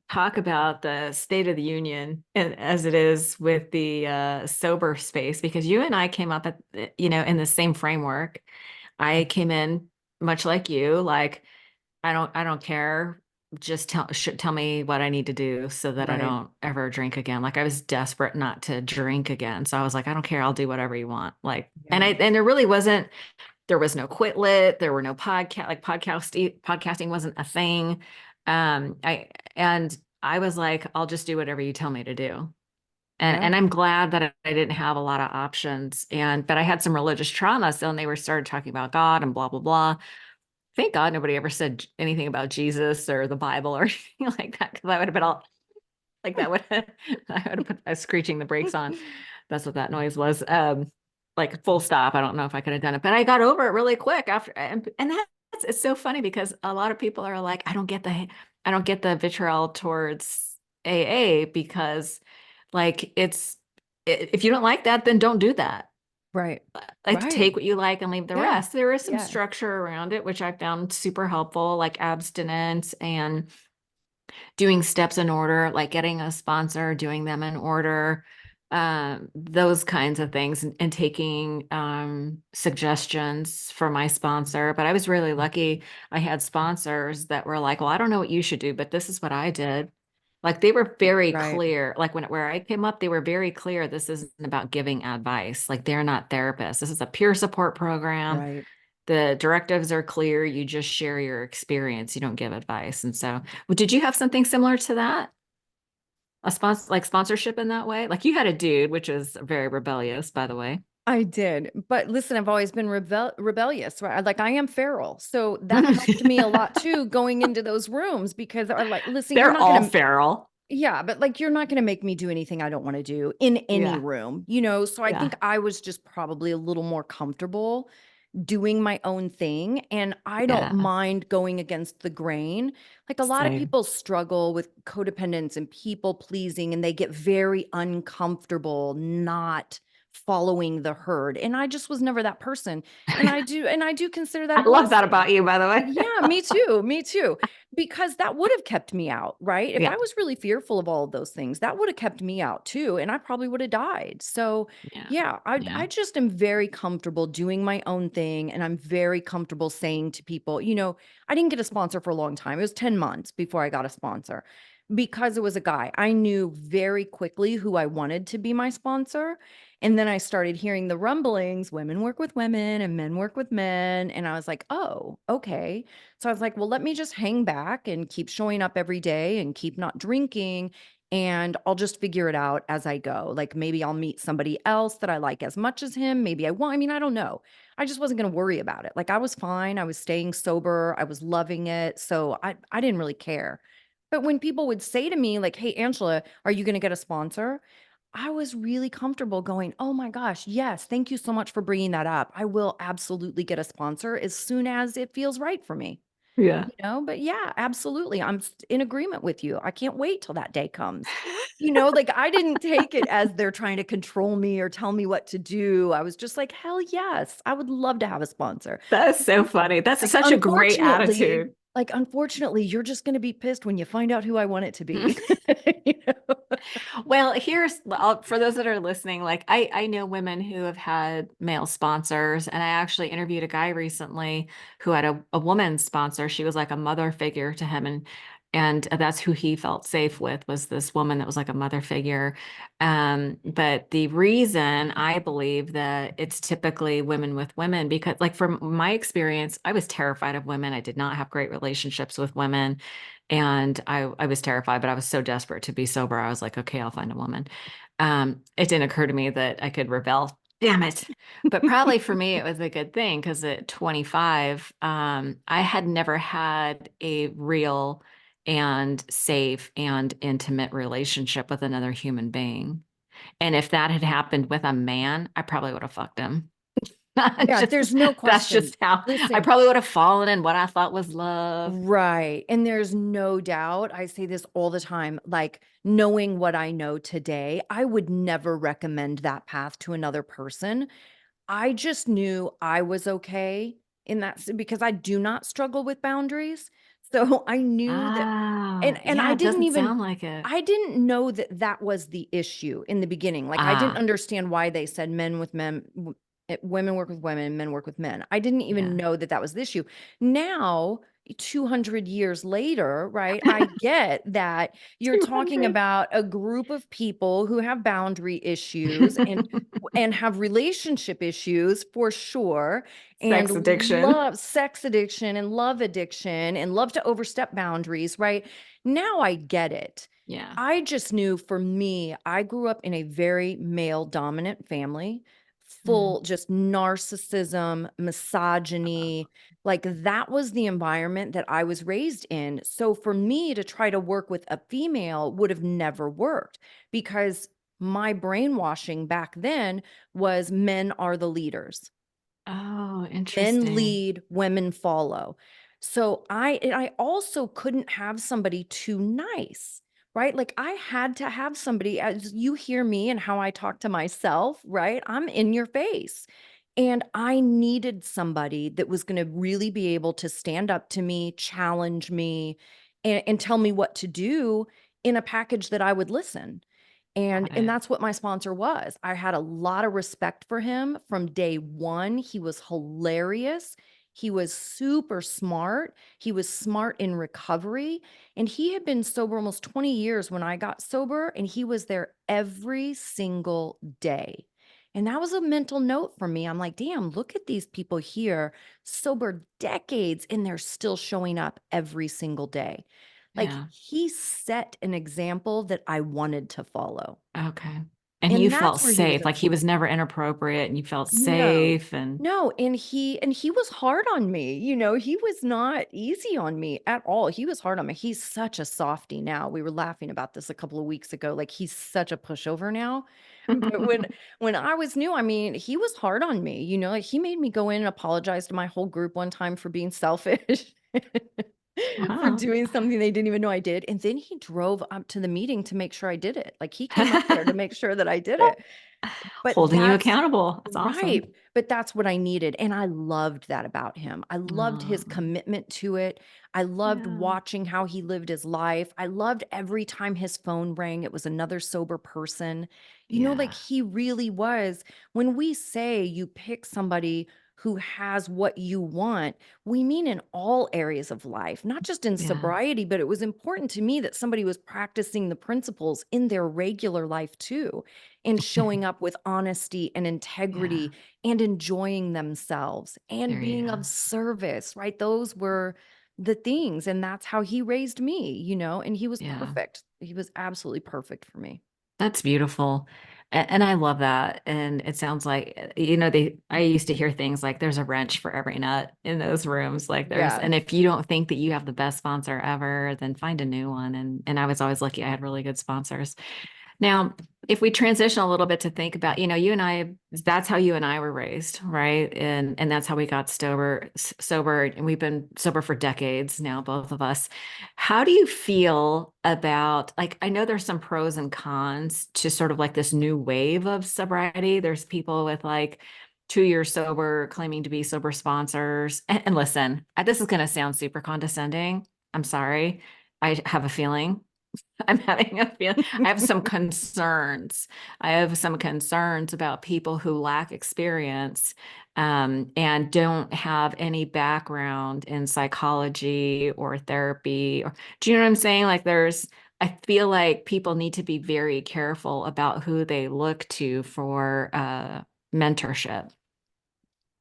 talk about the state of the union as it is with the sober space, because you and I came up at, in the same framework. I came in much like you, like I don't care. Just tell me what I need to do so that I
Right.
don't ever drink again. Like I was desperate not to drink again. So I was like, I don't care. I'll do whatever you want. Like, and
Yeah.
there really wasn't There was no Quit Lit. There were no podcasting wasn't a thing. And I was like, I'll just do whatever you tell me to do.
Yeah.
And I'm glad that I didn't have a lot of options. But I had some religious trauma. So when they were started talking about God and blah, blah, blah. Thank God nobody ever said anything about Jesus or the Bible or anything like that. Cause I would have been all like that would I would have put screeching the brakes on. That's what that noise was. Like full stop. I don't know if I could have done it, but I got over it really quick after. And that's it's so funny because a lot of people are like, I don't get the vitriol towards AA because like if you don't like that, then don't do that.
Right.
Like
Right.
take what you like and leave the
Yeah.
rest. There is some
Yeah.
structure around it, which I found super helpful, like abstinence and doing steps in order, like getting a sponsor, doing them in order, those kinds of things, and taking suggestions for my sponsor. But I was really lucky. I had sponsors that were like, well, I don't know what you should do, but this is what I did. Like they were very
Right.
clear. Like where I came up, they were very clear. This isn't about giving advice. Like they're not therapists. This is a peer support program.
Right.
The directives are clear. You just share your experience. You don't give advice. And so, well, did you have something similar to that? A sponsor, like sponsorship in that way? Like you had a dude, which was very rebellious, by the way.
I did. But listen, I've always been rebellious, right? Like I am feral. So that helped me a lot too going into those rooms because I like, listen, you're
They're
not
all
going to,
feral.
yeah, but like you're not going to make me do anything I don't want to do in any
Yeah.
room, you know? So I
Yeah.
think I was just probably a little more comfortable doing my own thing. And I don't
Yeah.
mind going against the grain. Like a lot of
Same.
people struggle with codependence and people pleasing, and they get very uncomfortable not following the herd. And I just was never that person. And I do consider that
I
a
love that
blessing.
about you, by the way.
Yeah, me too. Me too. Because that would have kept me out, right? If
Yeah.
I was really fearful of all of those things, that would have kept me out too. And I probably would have died. So,
Yeah.
yeah,
Yeah.
I just am very comfortable doing my own thing. And I'm very comfortable saying to people, you know, I didn't get a sponsor for a long time. It was 10 months before I got a sponsor because it was a guy. I knew very quickly who I wanted to be my sponsor. And then I started hearing the rumblings, women work with women and men work with men. And I was like, oh, okay. So I was like, well, let me just hang back and keep showing up every day and keep not drinking. And I'll just figure it out as I go. Like maybe I'll meet somebody else that I like as much as him. Maybe I won't. I mean, I don't know. I just wasn't going to worry about it. Like I was fine. I was staying sober. I was loving it. So I didn't really care. But when people would say to me, like, hey, Angela, are you going to get a sponsor? I was really comfortable going, oh my gosh, yes, thank you so much for bringing that up. I will absolutely get a sponsor as soon as it feels right for me.
Yeah.
You know, but yeah, absolutely. In agreement with you. I can't wait till that day comes. You know, like I didn't take it as they're trying to control me or tell me what to do. I was just like, hell yes, I would love to have a sponsor.
That's so funny. That's
Like,
such a great attitude.
unfortunately, you're just going to be pissed when you find out who I want it to be. You know?
Well, for those that are listening, like I know women who have had male sponsors, and I actually interviewed a guy recently who had a woman sponsor. She was like a mother figure to him, and that's who he felt safe with was this woman that was like a mother figure. But the reason I believe that it's typically women with women, because like from my experience, I was terrified of women. I did not have great relationships with women. And I was terrified, but I was so desperate to be sober. I was like, okay, I'll find a woman. It didn't occur to me that I could rebel. Damn it. But probably for me, it was a good thing because at 25, I had never had a real and safe and intimate relationship with another human being. And if that had happened with a man, I probably would have fucked him.
Yeah,
Just
there's no
that's
question.
just how I
Listen,
probably would have fallen in what I thought was love.
right. And there's no doubt, I say this all the time, like knowing what I know today, I would never recommend that path to another person. I just knew I was okay in because I do not struggle with boundaries. So I knew that
Ah,
and
yeah, it doesn't sound like it.
I didn't know that that was the issue in the beginning. Like I didn't
Ah,
understand why they said men with men, women work with women, men work with men. I didn't even
yeah.
know that that was the issue. Now, 200 years later, right? I get that you're talking
200.
about a group of people who have boundary issues and have relationship issues for sure, and
Sex addiction.
love sex addiction and love to overstep boundaries, right? Now I get it.
Yeah.
I just knew for me, I grew up in a very male dominant family,
Mm.
full just narcissism, misogyny, like that was the environment that I was raised in. So for me to try to work with a female would have never worked because my brainwashing back then was men are the leaders.
Oh,
Men
interesting.
lead, women follow. So I also couldn't have somebody too nice, right? Like I had to have somebody, as you hear me and how I talk to myself, right? I'm in your face. And I needed somebody that was going to really be able to stand up to me, challenge me, and tell me what to do in a package that I would listen. And
Got
and
it.
that's what my sponsor was. I had a lot of respect for him from day one. He was hilarious. He was super smart. He was smart in recovery. And he had been sober almost 20 years when I got sober, and he was there every single day. And that was a mental note for me. I'm like, damn, look at these people here, sober decades, and they're still showing up every single day. Like
Yeah.
he set an example that I wanted to follow.
Okay. And you
And
felt
that's where he was
safe,
at.
like he was never inappropriate and you felt
No.
safe and
No, and he was hard on me. He was not easy on me at all. He was hard on me. He's such a softie now. We were laughing about this a couple of weeks ago. Like he's such a pushover now. But when I was new, I mean, he was hard on me. Like he made me go in and apologize to my whole group one time for being selfish. For
wow.
doing something they didn't even know I did. And then he drove up to the meeting to make sure I did it. Like he came up there to make sure that I did it. But
Holding you
that's
accountable. That's
right.
awesome.
But that's what I needed. And I loved that about him. I loved his
Oh,
commitment to it. I loved
yeah.
watching how he lived his life. I loved every time his phone rang, it was another sober person. Like
Yeah.
he really was. When we say you pick somebody who has what you want, we mean in all areas of life, not just in
Yeah.
sobriety, but it was important to me that somebody was practicing the principles in their regular life too, and showing up with honesty and
Yeah.
integrity and enjoying themselves and
There you
being
go.
of service, right? Those were the things. And that's how he raised me, and he was
Yeah.
perfect. He was absolutely perfect for me.
That's beautiful. And I love that. And it sounds like, I used to hear things like there's a wrench for every nut in those rooms. Like
Yeah.
and if you don't think that you have the best sponsor ever, then find a new one. And I was always lucky I had really good sponsors. Now, if we transition a little bit to think about, you and I, that's how you and I were raised, right? And that's how we got sober, and we've been sober for decades now, both of us. How do you feel about, like, I know there's some pros and cons to sort of like this new wave of sobriety. There's people with like 2 years sober claiming to be sober sponsors. And listen, this is going to sound super condescending. I'm sorry. I have a feeling I'm having a feel. I have some concerns. I have some concerns about people who lack experience and don't have any background in psychology or therapy. Do you know what I'm saying? I feel like people need to be very careful about who they look to for mentorship.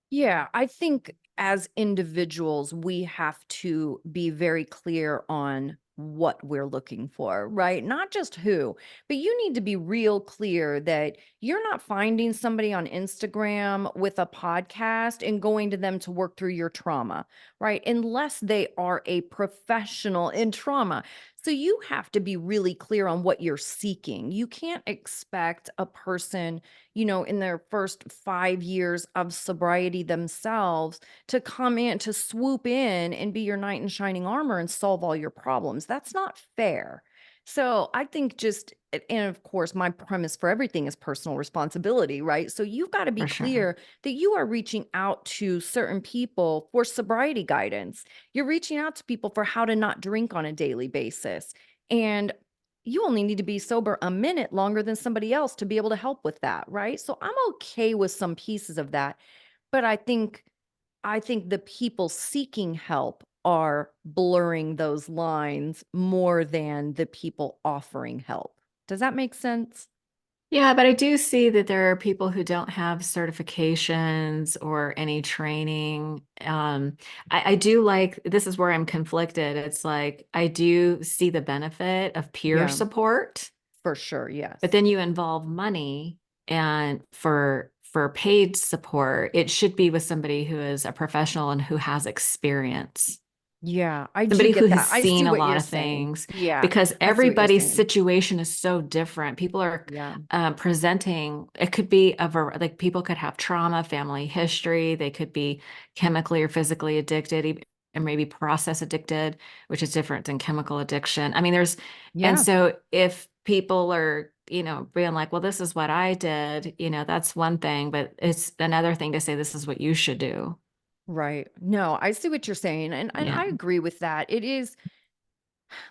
Yeah, I think as individuals, we have to be very clear on what we're looking for, right? Not just who, but you need to be real clear that you're not finding somebody on Instagram with a podcast and going to them to work through your trauma, right? Unless they are a professional in trauma. So you have to be really clear on what you're seeking. You can't expect a person in their first 5 years of sobriety themselves to come in, to swoop in and be your knight in shining armor and solve all your problems. That's not fair. So I think and of course, my premise for everything is personal responsibility, right? So you've got to be
For sure.
clear that you are reaching out to certain people for sobriety guidance. You're reaching out to people for how to not drink on a daily basis. And you only need to be sober a minute longer than somebody else to be able to help with that, right? So I'm okay with some pieces of that, but I think the people seeking help are blurring those lines more than the people offering help. Does that make sense?
Yeah, but I do see that there are people who don't have certifications or any training. I do like, this is where I'm conflicted. It's like I do see the benefit of peer
Yeah,
support,
for sure.
but
Yes.
then you involve money, and for paid support, it should be with somebody who is a professional and who has experience.
Yeah, I do
Somebody who
get
has
that. I
seen
see
a
what
lot
you're
of
saying.
things,
Yeah,
because
I see what you're
everybody's
saying.
situation is so different. People are
Yeah.
presenting, it could be like people could have trauma, family history, they could be chemically or physically addicted, and maybe process addicted, which is different than chemical addiction. I mean, and
Yeah.
so if people are, being like, well, this is what I did, that's one thing, but it's another thing to say, this is what you should do.
Right. No, I see what you're saying. And
Yeah.
I agree with that. It is,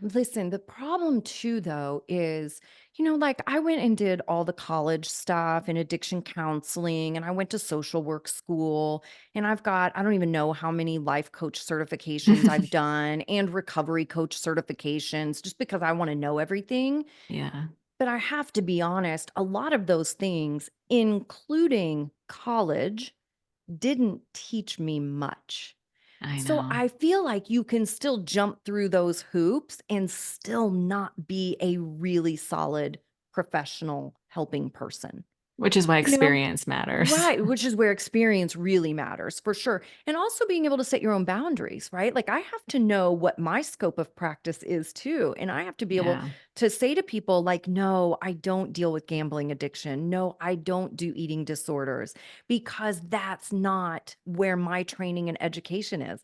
listen, the problem too, though, is, like I went and did all the college stuff and addiction counseling, and I went to social work school, and I don't even know how many life coach certifications I've done and recovery coach certifications just because I want to know everything.
Yeah,
But I have to be honest, a lot of those things, including college, didn't teach me much.
I
So
know.
I feel like you can still jump through those hoops and still not be a really solid professional helping person.
Which is why
You know?
experience matters.
Right, which is where experience really matters for sure. And also being able to set your own boundaries, right? Like I have to know what my scope of practice is too. And I have to be able
Yeah,
to say to people, like, no, I don't deal with gambling addiction. No, I don't do eating disorders because that's not where my training and education is.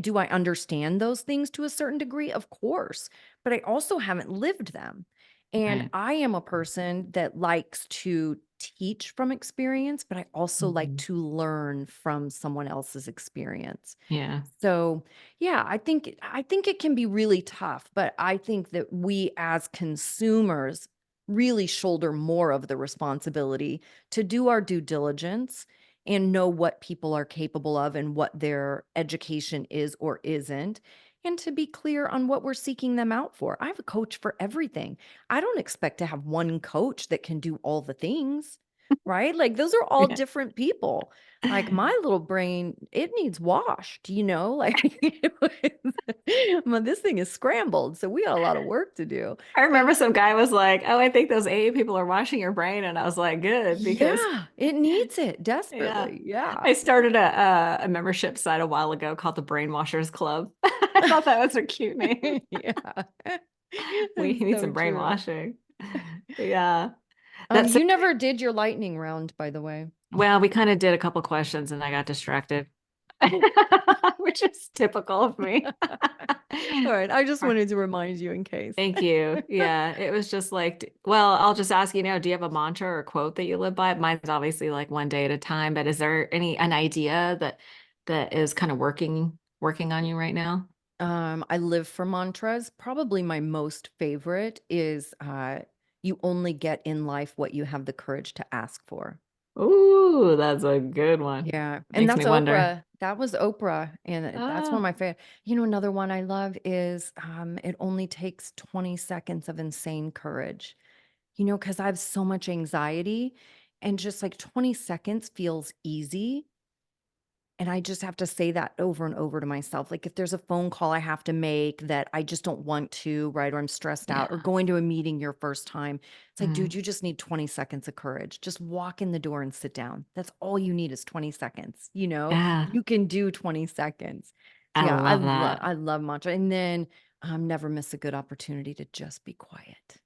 Do I understand those things to a certain degree? Of course, but I also haven't lived them. And
right.
I am a person that likes to teach from experience, but I also like
Mhm.
to learn from someone else's experience.
Yeah.
So, yeah, I think it can be really tough, but I think that we as consumers really shoulder more of the responsibility to do our due diligence and know what people are capable of and what their education is or isn't, and to be clear on what we're seeking them out for. I have a coach for everything. I don't expect to have one coach that can do all the things, right? Like those are all
Yeah.
different people. Like my little brain, it needs washed, Like it well, this thing is scrambled, so we got a lot of work to do.
I
But
remember some guy was like, "Oh, I think those AA people are washing your brain," and I was like, "Good," because
yeah, it needs it
yeah,
desperately. Yeah.
I started a membership site a while ago called the Brainwashers Club. I thought that was a cute name.
Yeah.
We
That's
need
so
some
true.
brainwashing. Yeah, that's so.
You never did your lightning round, by the way.
Well, we kind of did a couple questions, and I got distracted, which is typical of me.
All right, I just wanted to remind you in case.
Thank you. Yeah, it was just like, well, I'll just ask you now, do you have a mantra or quote that you live by? Mine's obviously like one day at a time, but is there an idea that is kind of working on you right now?
I live for mantras. Probably my most favorite is you only get in life what you have the courage to ask for.
Ooh, that's a good one.
Yeah, and
Makes me
that's
wonder.
Oprah. That was Oprah, and that's one of
Ah,
my favorite. Another one I love is it only takes 20 seconds of insane courage. Because I have so much anxiety, and just like 20 seconds feels easy. And I just have to say that over and over to myself. Like if there's a phone call I have to make that I just don't want to, right? Or I'm stressed out, or
yeah.
going to a meeting your first time. It's like, dude,
Mm.
you just need 20 seconds of courage. Just walk in the door and sit down. That's all you need is 20 seconds.
Yeah,
You can do 20 seconds. So
I
yeah,
love that.
I love mantra. And then never miss a good opportunity to just be quiet.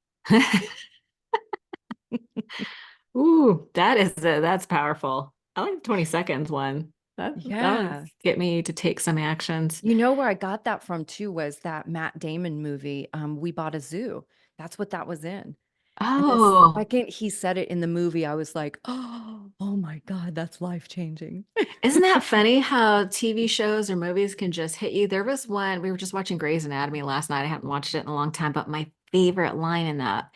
Ooh, that's powerful. I like the 20 seconds one. That'll
Yeah.
get me to take some actions.
Where I got that from too was that Matt Damon movie, We Bought a Zoo. That's what that was in. And the
Oh,
second he said it in the movie, I was like, oh my God, that's life changing.
isn't that funny how TV shows or movies can just hit you? There was one, we were just watching Grey's Anatomy last night. I haven't watched it in a long time, but my favorite line in that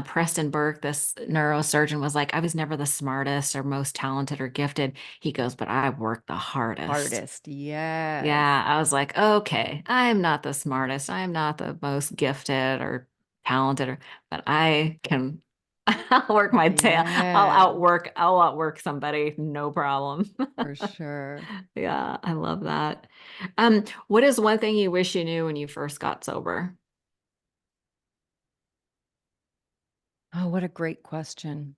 Preston Burke, this neurosurgeon, was like, I was never the smartest or most talented or gifted. He goes, but I worked the hardest.
Hardest. Yes.
Yeah, I was like, okay, I'm not the smartest. I'm not the most gifted or talented, but I can I'll work my tail.
Yeah,
I'll outwork somebody, no problem.
for sure.
Yeah, I love that. What is one thing you wish you knew when you first got sober?
Oh, what a great question.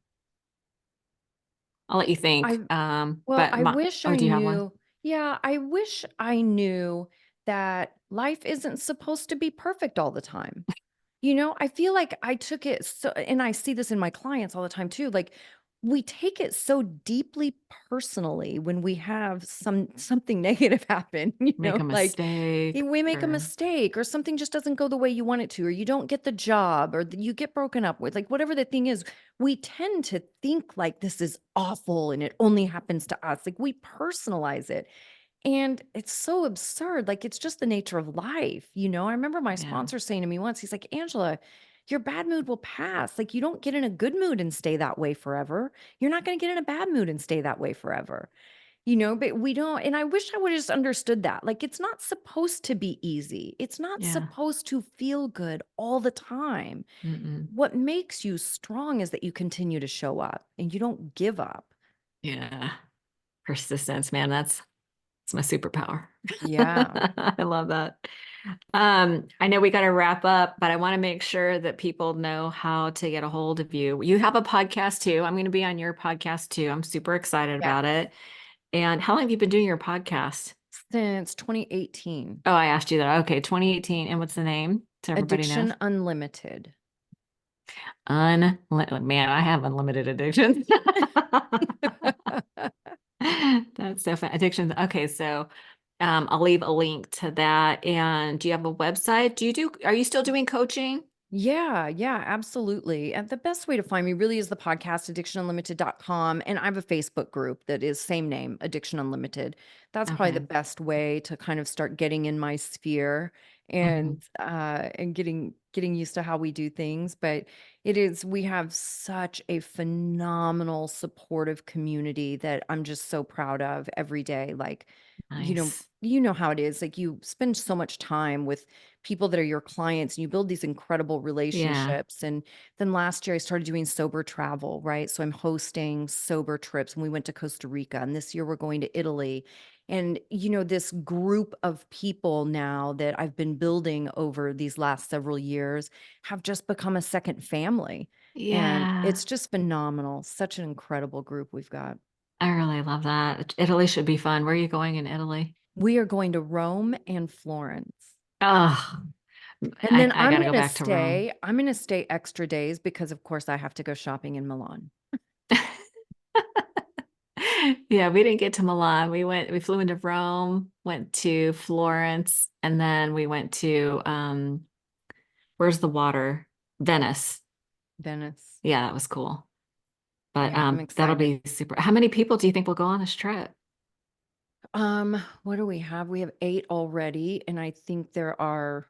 I'll let you
I
think.
Well,
But
I
my,
wish
oh,
I
do you have one?
knew. Yeah, I wish I knew that life isn't supposed to be perfect all the time. I feel like I took it so, and I see this in my clients all the time too. Like we take it so deeply personally when we have something negative happen,
Make a
like
mistake
we make a
or
mistake or something just doesn't go the way you want it to, or you don't get the job or you get broken up with, like whatever the thing is, we tend to think like this is awful and it only happens to us. Like we personalize it. And it's so absurd. Like it's just the nature of life. I remember my
yeah,
sponsor saying to me once, he's like, Angela, your bad mood will pass. Like you don't get in a good mood and stay that way forever. You're not going to get in a bad mood and stay that way forever. But we don't. And I wish I would have just understood that. Like it's not supposed to be easy. It's not
yeah,
supposed to feel good all the time.
mm-mm.
What makes you strong is that you continue to show up and you don't give up.
Yeah. Persistence, man. That's my superpower.
Yeah.
I love that. I know we got to wrap up, but I want to make sure that people know how to get a hold of you. You have a podcast too. I'm going to be on your podcast too. I'm super excited
Yeah.
about it. And how long have you been doing your podcast?
Since 2018.
Oh, I asked you that. Okay, 2018. And what's the name? So everybody knows.
Addiction Unlimited.
Man, I have unlimited addictions. That's so fun. Addictions. Okay, so I'll leave a link to that. And do you have a website? Are you still doing coaching?
Yeah, absolutely. And the best way to find me really is the podcast addictionunlimited.com. And I have a Facebook group that is same name, Addiction Unlimited. That's probably the
Okay.
best way to kind of start getting in my sphere
Mhm.
and getting used to how we do things. But we have such a phenomenal supportive community that I'm just so proud of every day. Like,
Nice.
you know how it is. Like you spend so much time with people that are your clients and you build these incredible
Yeah.
relationships. And then last year I started doing sober travel, right? So I'm hosting sober trips and we went to Costa Rica and this year we're going to Italy. And this group of people now that I've been building over these last several years have just become a second family. And
Yeah.
it's just phenomenal. Such an incredible group we've got.
I really love that. Italy should be fun. Where are you going in Italy?
We are going to Rome and Florence.
Oh,
And then
I gotta go back to Rome.
I'm gonna stay extra days because of course I have to go shopping in Milan.
Yeah, we didn't get to Milan. We flew into Rome, went to Florence, and then we went to where's the water? Venice.
Venice.
Yeah, that was cool. But
Yeah, I'm
that'll
excited.
be super. How many people do you think will go on this trip?
What do we have? We have 8 already, and I think there are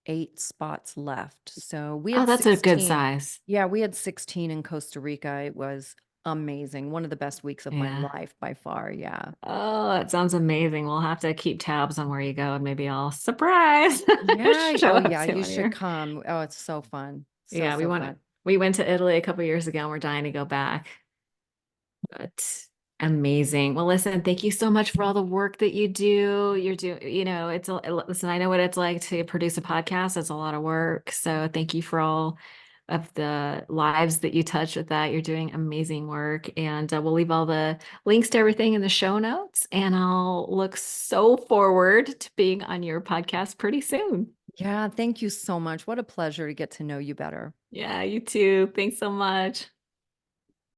8 spots left. So we
Oh,
had
that's a good
16.
size.
Yeah, we had 16 in Costa Rica. It was amazing. One of the best weeks of my
Yeah.
life by far. Yeah.
Oh, that sounds amazing. We'll have to keep tabs on where you go and maybe I'll surprise
Yeah.
show
Oh
up
yeah,
to
you
one of
should
your.
come. Oh, it's so fun. So,
Yeah,
so fun.
we went to Italy a couple years ago and we're dying to go back. But amazing. Well, listen, thank you so much for all the work that you do. You're doing, listen, I know what it's like to produce a podcast. It's a lot of work. So thank you for all of the lives that you touch with that. You're doing amazing work. And we'll leave all the links to everything in the show notes. And I'll look so forward to being on your podcast pretty soon.
Yeah, thank you so much. What a pleasure to get to know you better.
Yeah, you too. Thanks so much.